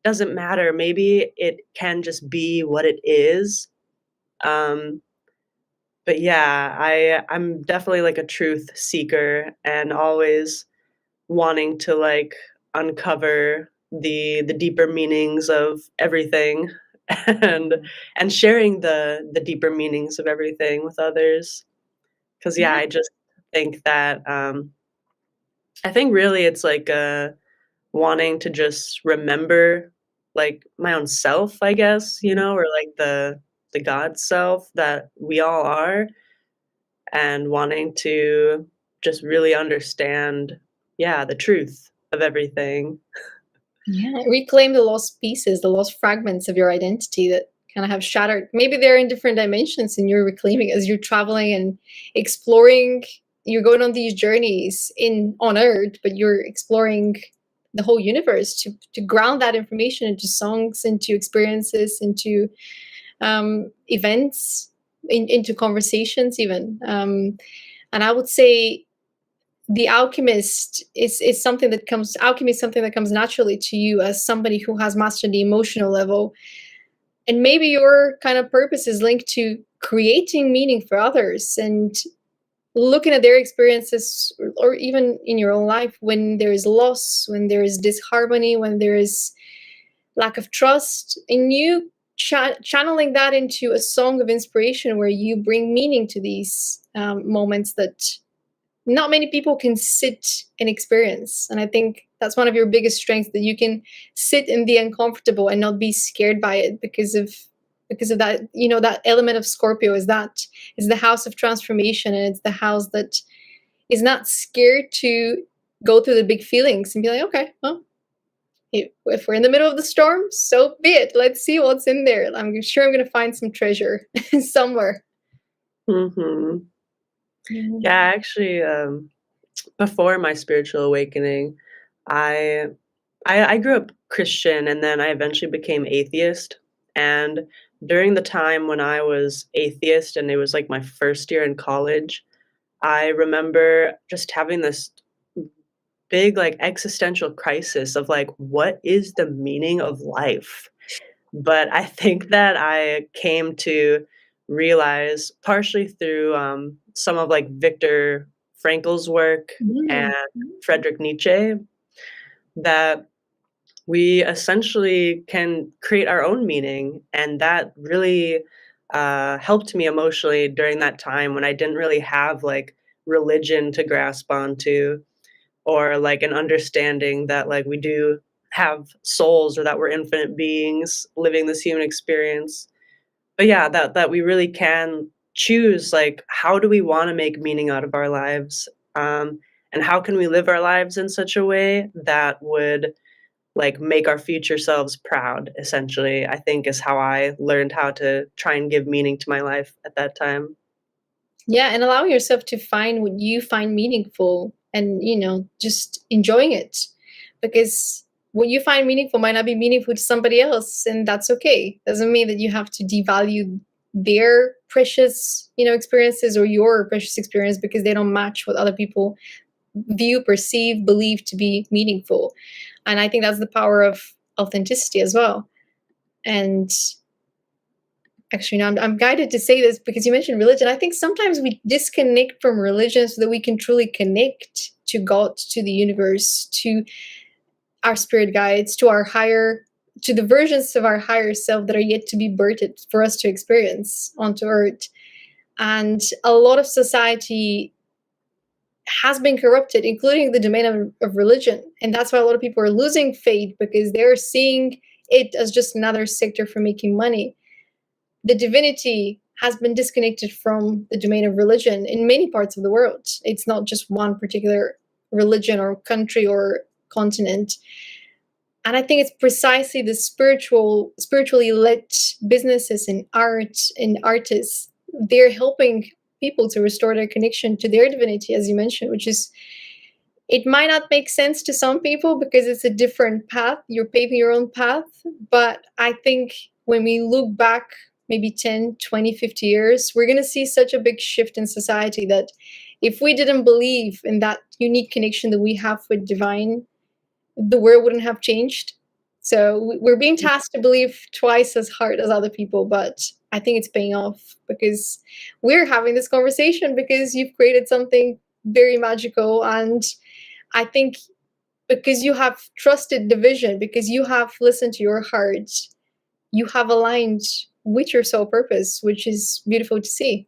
doesn't matter, maybe it can just be what it is. Um, but yeah, I'm definitely, like, a truth seeker, and always wanting to, like, uncover the deeper meanings of everything, and sharing the deeper meanings of everything with others. 'Cause, yeah, I just think that, I think really it's like, wanting to just remember, like, my own self, I guess, you know, or like the God self that we all are, and wanting to just really understand, yeah, the truth of everything. Yeah, reclaim the lost pieces, the lost fragments of your identity that kind of have shattered. Maybe they're in different dimensions, and you're reclaiming as you're traveling and exploring. You're going on these journeys on Earth, but you're exploring the whole universe to ground that information into songs, into experiences, into events, into conversations, even. And I would say the alchemist is something that comes alchemy is something that comes naturally to you as somebody who has mastered the emotional level. And maybe your kind of purpose is linked to creating meaning for others and looking at their experiences, or even in your own life, when there is loss, when there is disharmony, when there is lack of trust, and you channeling that into a song of inspiration where you bring meaning to these moments that not many people can sit and experience. And I think that's one of your biggest strengths, that you can sit in the uncomfortable and not be scared by it because of that, that element of Scorpio is that is the house of transformation, and it's the house that is not scared to go through the big feelings and be like, okay, well, if we're in the middle of the storm, so be it. Let's see what's in there. I'm sure I'm going to find some treasure somewhere. Mhm. Mhm. Yeah, actually, before my spiritual awakening, I I grew up Christian, and then I eventually became atheist, and during the time when I was atheist and it was, like, my first year in college, I remember just having this big, like, existential crisis of, like, what is the meaning of life? But I think that I came to realize, partially through, some of, like, Viktor Frankl's work and Mm. Friedrich Nietzsche, that we essentially can create our own meaning, and that really, helped me emotionally during that time when I didn't really have, like, religion to grasp onto, or, like, an understanding that, like, we do have souls, or that we're infinite beings living this human experience. But yeah, that we really can choose, like, how do we wanna make meaning out of our lives, and how can we live our lives in such a way that would, like, make our future selves proud, essentially, I think is how I learned how to try and give meaning to my life at that time. Yeah, and allowing yourself to find what you find meaningful, and, just enjoying it. Because what you find meaningful might not be meaningful to somebody else, and that's okay. Doesn't mean that you have to devalue their precious, experiences, or your precious experience, because they don't match what other people view, perceive, believe to be meaningful. And I think that's the power of authenticity as well. And actually, no, I'm guided to say this because you mentioned religion. I think sometimes we disconnect from religion so that we can truly connect to God, to the universe, to our spirit guides, to the versions of our higher self that are yet to be birthed for us to experience onto earth. And a lot of society has been corrupted, including the domain of religion. And that's why a lot of people are losing faith, because they're seeing it as just another sector for making money. The divinity has been disconnected from the domain of religion in many parts of the world. It's not just one particular religion or country or continent. And I think it's precisely the spiritually led businesses and art and artists. They're helping people to restore their connection to their divinity, as you mentioned, which is, it might not make sense to some people because it's a different path. You're paving your own path. But I think when we look back maybe 10, 20, 50 years, we're going to see such a big shift in society that if we didn't believe in that unique connection that we have with divine, the world wouldn't have changed. So we're being tasked to believe twice as hard as other people, but I think it's paying off because we're having this conversation because you've created something very magical. And I think because you have trusted the vision, because you have listened to your heart, you have aligned with your soul purpose, which is beautiful to see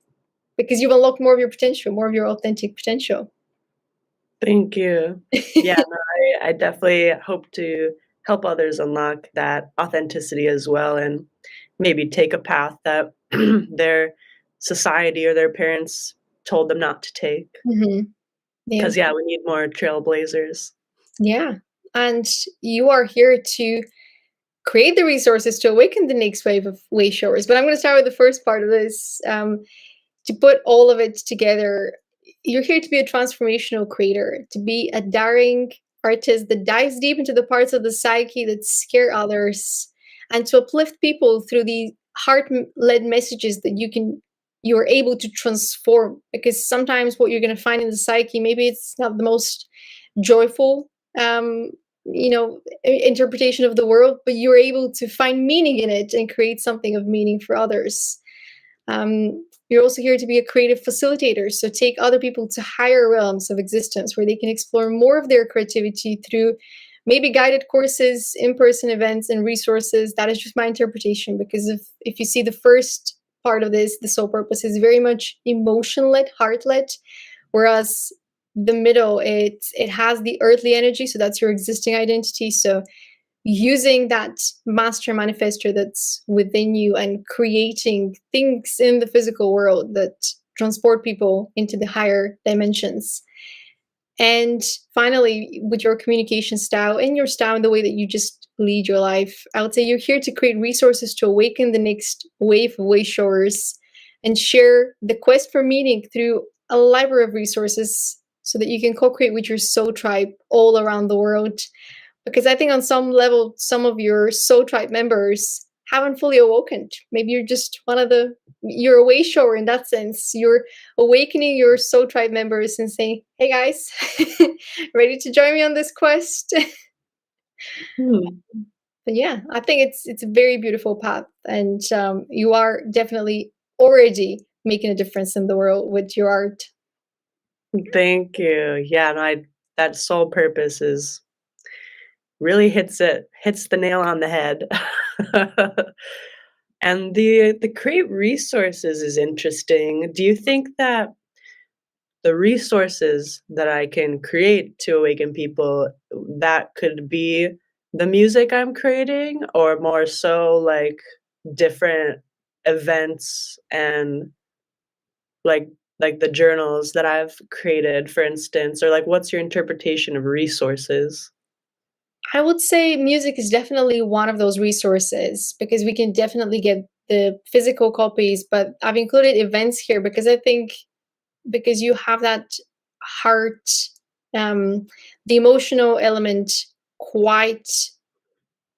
because you've unlocked more of your potential, more of your authentic potential. Thank you. Yeah, no, I definitely hope to help others unlock that authenticity as well, and maybe take a path that their society or their parents told them not to take. Mhm. Yeah. 'Cause, yeah, we need more trailblazers. Yeah. And you are here to create the resources to awaken the next wave of way showers. But I'm going to start with the first part of this. To put all of it together, you're here to be a transformational creator, to be a daring artist that dives deep into the parts of the psyche that scare others, and to uplift people through the heart-led messages that you're able to transform. Because sometimes what you're going to find in the psyche, maybe it's not the most joyful interpretation of the world, but you're able to find meaning in it and create something of meaning for others. You're also here to be a creative facilitator, so take other people to higher realms of existence where they can explore more of their creativity through maybe guided courses, in-person events, and resources. That is just my interpretation, because if you see the first part of this, the soul purpose is very much emotion-led, heart-led, whereas the middle, it has the earthly energy, so that's your existing identity. So using that master manifestor that's within you and creating things in the physical world that transport people into the higher dimensions. And finally, with your communication style and your style and the way that you just lead your life, I would say you're here to create resources to awaken the next wave of way showers and share the quest for meaning through a library of resources so that you can co-create with your soul tribe all around the world. Because I think on some level, some of your soul tribe members haven't fully awoken. Maybe you're just you're a way shower in that sense. You're awakening your soul tribe members and saying, hey guys, ready to join me on this quest? Hmm. But yeah, I think it's a very beautiful path, and you are definitely already making a difference in the world with your art. Thank you. Yeah, and that sole purpose is really hits the nail on the head. And the create resources is interesting. Do you think that the resources that I can create to awaken people, that could be the music I'm creating, or more so like different events and like like the journals that I've created, for instance, or like what's your interpretation of resources? I would say music is definitely one of those resources because we can definitely get the physical copies, but I've included events here because I think because you have that heart, um, the emotional element quite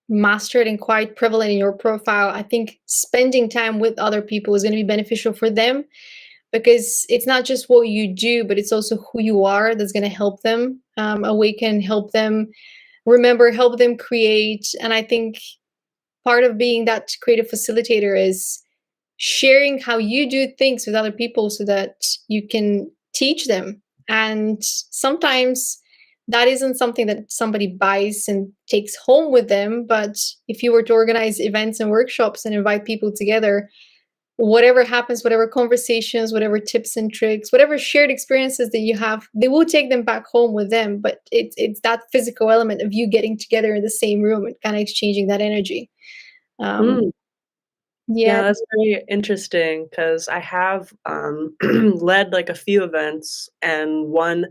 mastered and quite prevalent in your profile. I think spending time with other people is going to be beneficial for them because it's not just what you do, but it's also who you are that's going to help them awaken, help them remember, help them create. And I think part of being that creative facilitator is sharing how you do things with other people so that you can teach them. And sometimes that isn't something that somebody buys and takes home with them. But if you were to organize events and workshops and invite people together, whatever happens, whatever conversations, whatever tips and tricks, whatever shared experiences that you have, they will take them back home with them. But it's that physical element of you getting together in the same room and kind of exchanging that energy. Um, Mm, yeah. yeah, that's very interesting because I have, led, like, a few events and one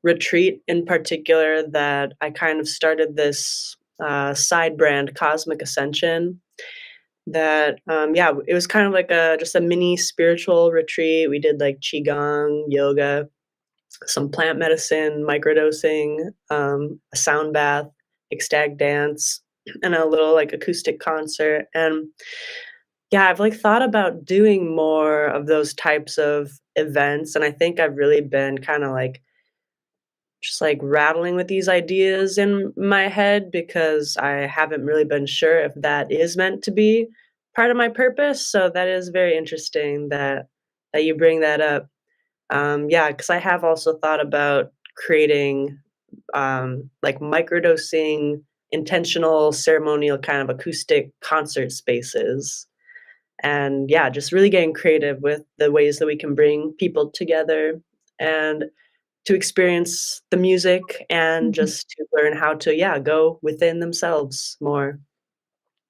retreat in particular that I kind of started this, side brand, Cosmic Ascension, that, yeah, it was kind of like a just a mini spiritual retreat. We did, like, qigong, yoga, some plant medicine, microdosing, a sound bath, ecstatic dance, and a little, like, acoustic concert, and yeah, I've, like, thought about doing more of those types of events, and I think I've really been kinda, like, just, like, rattling with these ideas in my head because I haven't really been sure if that is meant to be part of my purpose, so that is very interesting that you bring that up. Yeah, because I have also thought about creating, like, microdosing, intentional, ceremonial, kind of acoustic concert spaces. And yeah, just really getting creative with the ways that we can bring people together and to experience the music and just to learn how to, yeah, go within themselves more.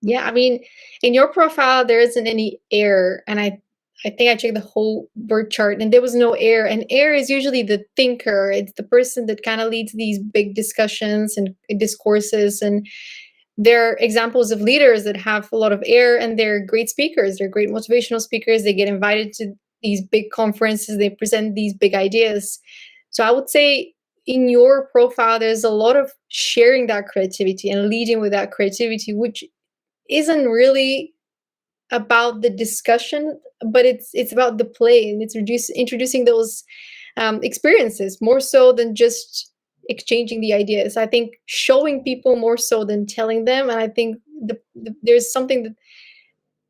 Yeah, I mean, in your profile, there isn't any air, and I think I checked the whole birth chart, and there was no air. And air is usually the thinker. It's the person that kind of leads these big discussions and discourses. And there are examples of leaders that have a lot of air, and they're great speakers. They're great motivational speakers. They get invited to these big conferences. They present these big ideas. So I would say in your profile, there's a lot of sharing that creativity and leading with that creativity, which isn't really about the discussion, but it's about the play, and it's introducing those experiences more so than just exchanging the ideas. I think showing people more so than telling them, and I think there's something that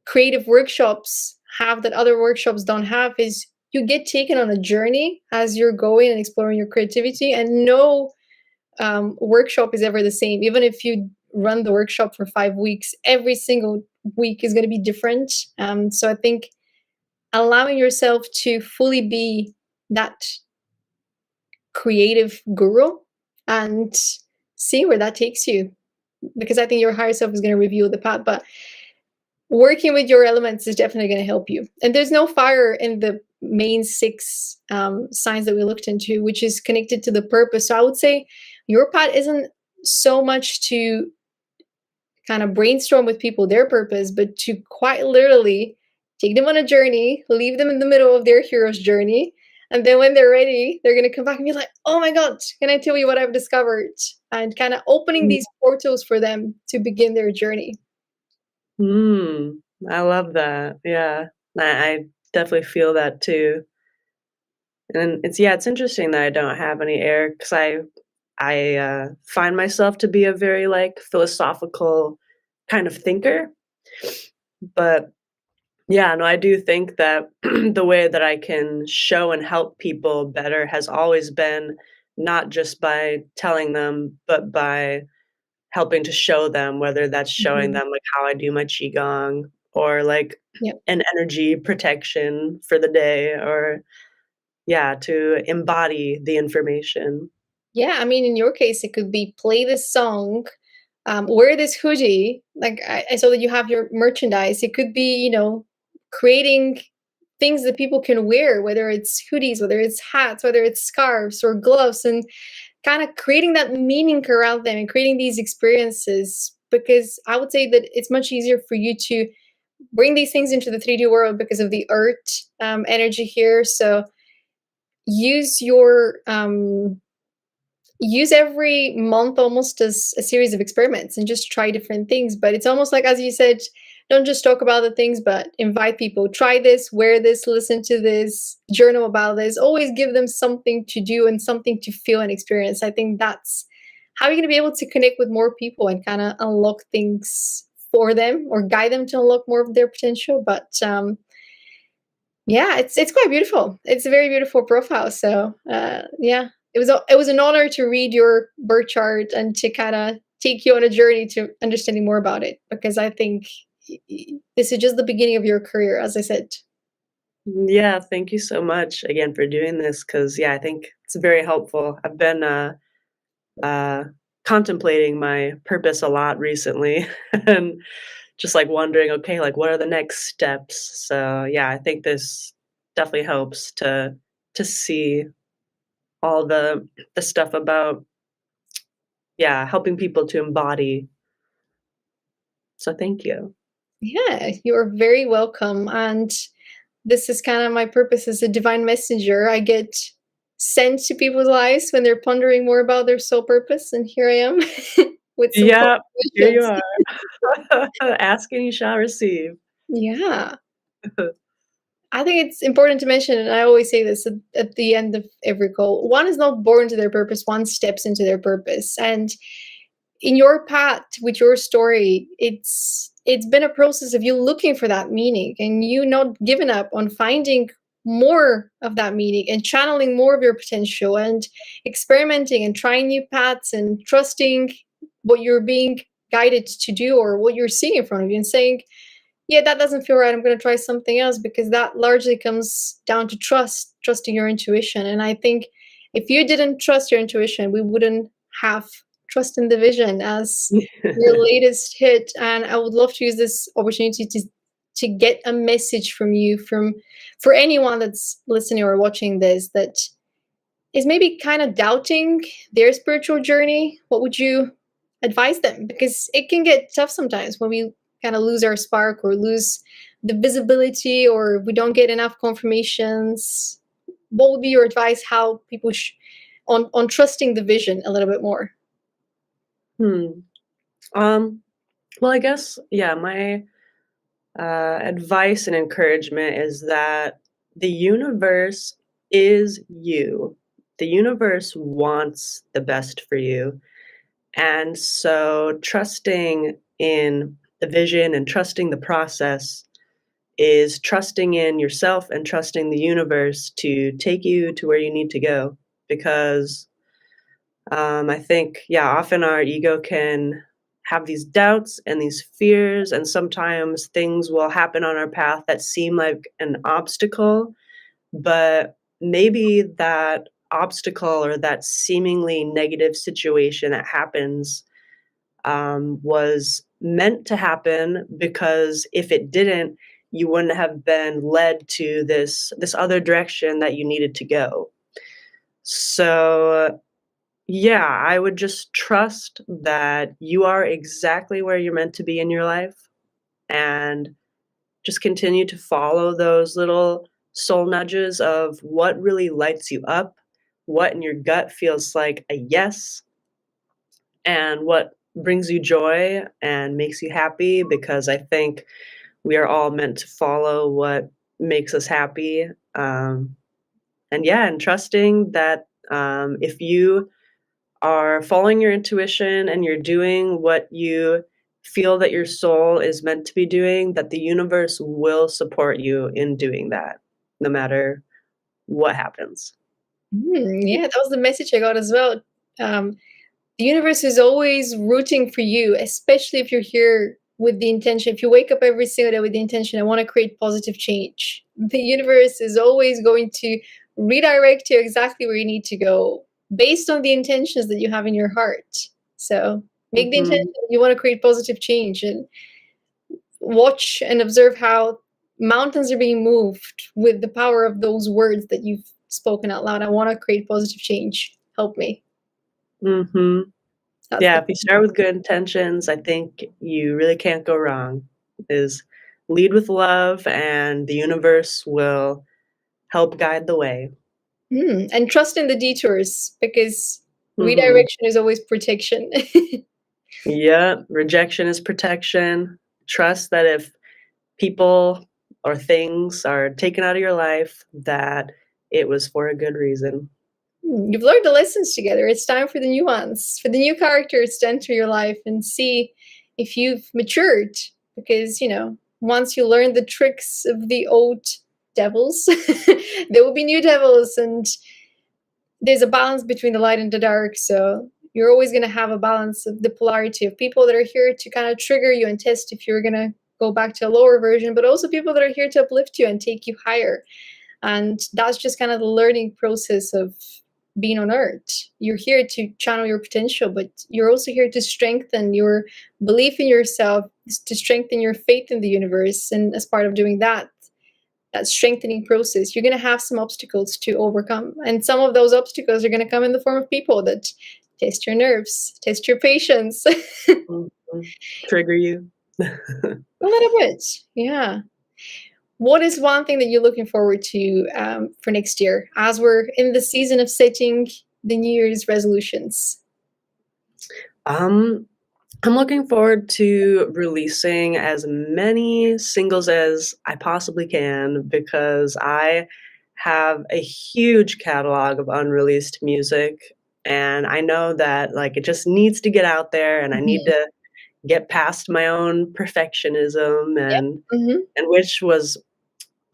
creative workshops have that other workshops don't have is you get taken on a journey as you're going and exploring your creativity, and no workshop is ever the same. Even if you run the workshop for 5 weeks, every single week is going to be different. So I think allowing yourself to fully be that creative guru and see where that takes you. Because I think your higher self is going to reveal the path, but working with your elements is definitely going to help you. And there's no fire in the main six signs that we looked into, which is connected to the purpose. So I would say your path isn't so much to kind of brainstorm with people their purpose, but to quite literally take them on a journey, leave them in the middle of their hero's journey. And then when they're ready, they're going to come back and be like, oh my God, can I tell you what I've discovered? And kind of opening these portals for them to begin their journey. I love that. Yeah. I definitely feel that too. And it's interesting that I don't have any air because I find myself to be a very like philosophical kind of thinker. But yeah, no, I do think that the way that I can show and help people better has always been not just by telling them, but by helping to show them, whether that's showing Mhm. them, like, how I do my qigong or, like, Yep. an energy protection for the day or yeah, to embody the information. Yeah, I mean, in your case, it could be play this song, wear this hoodie. Like I saw that you have your merchandise. It could be, creating things that people can wear, whether it's hoodies, whether it's hats, whether it's scarves or gloves, and kind of creating that meaning around them and creating these experiences. Because I would say that it's much easier for you to bring these things into the 3D world because of the earth energy here. So use your use every month almost as a series of experiments and just try different things. But it's almost like, as you said, don't just talk about the things, but invite people. Try this, wear this, listen to this, journal about this. Always give them something to do and something to feel and experience. I think that's how you're going to be able to connect with more people and kind of unlock things for them or guide them to unlock more of their potential. But yeah, it's quite beautiful. It's a very beautiful profile. So yeah, it was an honor to read your birth chart and to kind of take you on a journey to understanding more about it because I think this is just the beginning of your career, as I said. Yeah, thank you so much again for doing this because yeah, I think it's very helpful. I've been, uh, contemplating my purpose a lot recently and just, like, wondering, "Okay, like, what are the next steps?" So, yeah, I think this definitely helps to see all the stuff about, yeah, helping people to embody. So thank you. Yeah, you're very welcome. And this is kind of my purpose as a divine messenger. I get sent to people's lives when they're pondering more about their soul purpose, and here I am with some Yeah, here you confirmations. are. Ask and you shall receive. Yeah. I think it's important to mention, and I always say this at the end of every call, one is not born to their purpose, one steps into their purpose. And in your path with your story, it's been a process of you looking for that meaning and you not giving up on finding more of that meaning and channeling more of your potential and experimenting and trying new paths and trusting what you're being guided to do or what you're seeing in front of you and saying, yeah, that doesn't feel right. I'm going to try something else because that largely comes down to trusting your intuition. And I think if you didn't trust your intuition, we wouldn't have Trust in the Vision as your latest hit. And I would love to use this opportunity to get a message from you from for anyone that's listening or watching this that is maybe kind of doubting their spiritual journey. What would you advise them? Because it can get tough sometimes when we kind of lose our spark or lose the visibility or we don't get enough confirmations. What would be your advice how people on trusting the vision a little bit more? Hmm. Um, well, I guess, yeah, my advice and encouragement is that the universe is you. The universe wants the best for you. And so trusting in the vision and trusting the process is trusting in yourself and trusting the universe to take you to where you need to go. Because I think, yeah, often our ego can have these doubts and these fears, and sometimes things will happen on our path that seem like an obstacle, but maybe that obstacle or that seemingly negative situation that happens was meant to happen, because if it didn't, you wouldn't have been led to this other direction that you needed to go. So yeah, I would just trust that you are exactly where you're meant to be in your life, and just continue to follow those little soul nudges of what really lights you up, what in your gut feels like a yes, and what brings you joy and makes you happy, because I think we are all meant to follow what makes us happy. And yeah, and trusting that if you are following your intuition and you're doing what you feel that your soul is meant to be doing, that the universe will support you in doing that, no matter what happens. Yeah, that was the message I got as well. Um, the universe is always rooting for you, especially if you're here with the intention. If you wake up every single day with the intention, I want to create positive change, the universe is always going to redirect you exactly where you need to go based on the intentions that you have in your heart. So make the intention Mhm. that you want to create positive change, and watch and observe how mountains are being moved with the power of those words that you've spoken out loud. I want to create positive change. Help me. Mhm. That's Yeah, the if you start with good intentions, I think you really can't go wrong. Is lead with love and the universe will help guide the way. And trust in the detours, because Mhm. redirection is always protection. Yeah, rejection is protection. Trust that if people or things are taken out of your life, that it was for a good reason. You've learned the lessons together. It's time for the new ones, for the new characters to enter your life and see if you've matured. Because, once you learn the tricks of the old devils, there will be new devils, and there's a balance between the light and the dark. So you're always going to have a balance of the polarity of people that are here to kind of trigger you and test if you're going to go back to a lower version, but also people that are here to uplift you and take you higher. And that's just kind of the learning process of being on earth. You're here to channel your potential, but you're also here to strengthen your belief in yourself, to strengthen your faith in the universe. And as part of doing that strengthening process, you're going to have some obstacles to overcome. And some of those obstacles are going to come in the form of people that test your nerves, test your patience. A Mhm. Trigger you. little bit. Yeah. What is one thing that you're looking forward to for next year as we're in the season of setting the New Year's resolutions? Um, I'm looking forward to releasing as many singles as I possibly can, because I have a huge catalog of unreleased music, and I know that like it just needs to get out there, and I need Mhm. to get past my own perfectionism, Yep. Hmm. and which was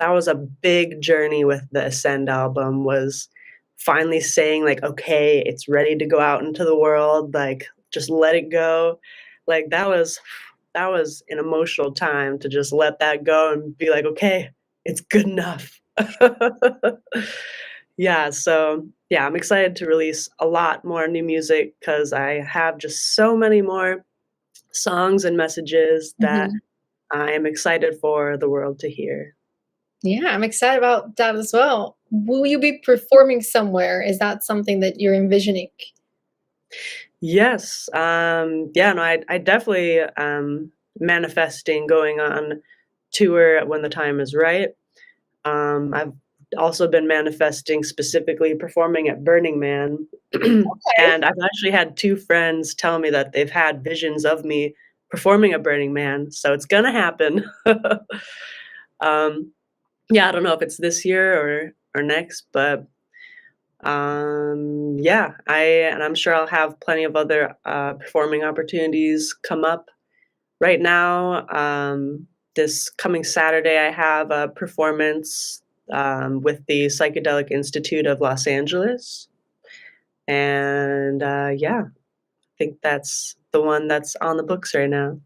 that was a big journey with the Ascend album, was finally saying like, "Okay, it's ready to go out into the world, like, just let it go." Like, that was an emotional time to just let that go and be like, "Okay, it's good enough." Yeah, so, yeah, I'm excited to release a lot more new music, because I have just so many more songs and messages that Hmm. I am excited for the world to hear. Yeah, I'm excited about that as well. Will you be performing somewhere? Is that something that you're envisioning? Yes, yeah, no, I definitely manifesting going on tour when the time is right. I've also been manifesting specifically performing at Burning Man, Okay. and I've actually had 2 friends tell me that they've had visions of me performing at Burning Man, so it's gonna happen. Um, yeah, I don't know if it's this year or next, but yeah, I'm sure I'll have plenty of other, performing opportunities come up. Right now, this coming Saturday, I have a performance, with the Psychedelic Institute of Los Angeles, and, yeah, I think that's the one that's on the books right now.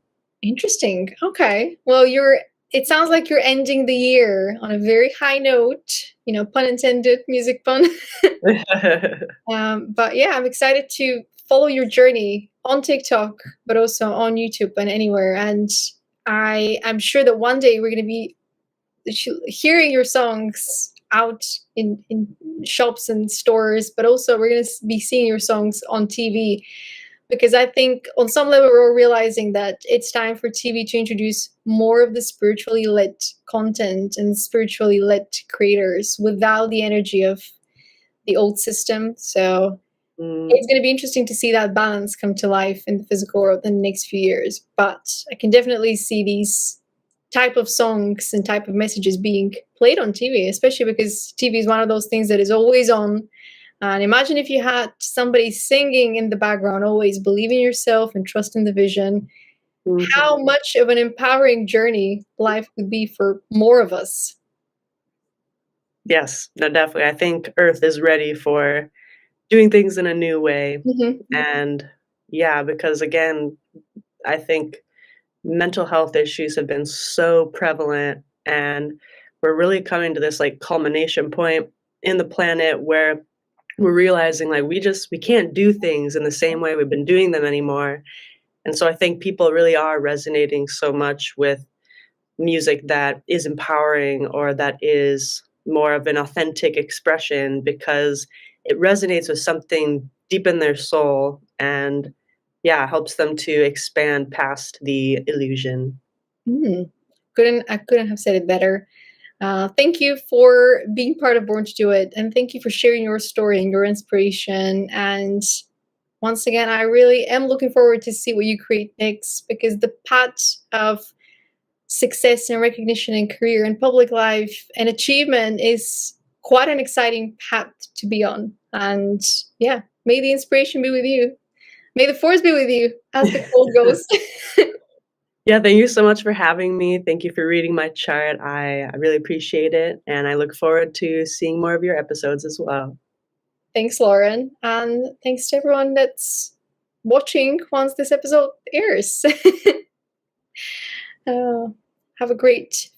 Interesting. Okay. Well, you're it sounds like you're ending the year on a very high note, pun intended, music pun. But yeah, I'm excited to follow your journey on TikTok, but also on YouTube and anywhere. And I'm sure that one day we're going to be hearing your songs out in shops and stores, but also we're going to be seeing your songs on TV. Because I think on some level we're all realizing that it's time for TV to introduce more of the spiritually lit content and spiritually lit creators without the energy of the old system. So it's going to be interesting to see that balance come to life in the physical world in the next few years. But I can definitely see these type of songs and type of messages being played on TV, especially because TV is one of those things that is always on. And imagine if you had somebody singing in the background, always believe in yourself and trust in the vision, how much of an empowering journey life would be for more of us. Yes, no, definitely. I think Earth is ready for doing things in a new way. And yeah, because again, I think mental health issues have been so prevalent, and we're really coming to this like culmination point in the planet where we're realizing like we can't do things in the same way we've been doing them anymore. And so I think people really are resonating so much with music that is empowering or that is more of an authentic expression because it resonates with something deep in their soul and yeah, helps them to expand past the illusion. I couldn't have said it better. Thank you for being part of Born to Do It, and thank you for sharing your story and your inspiration. And once again, I really am looking forward to see what you create next, because the path of success and recognition in career and public life and achievement is quite an exciting path to be on. And yeah, may the inspiration be with you. May the force be with you, as the quote goes. Yeah, thank you so much for having me. Thank you for reading my chart. I really appreciate it, and I look forward to seeing more of your episodes as well. Thanks, Lauren. And thanks to everyone that's watching once this episode airs. Have a great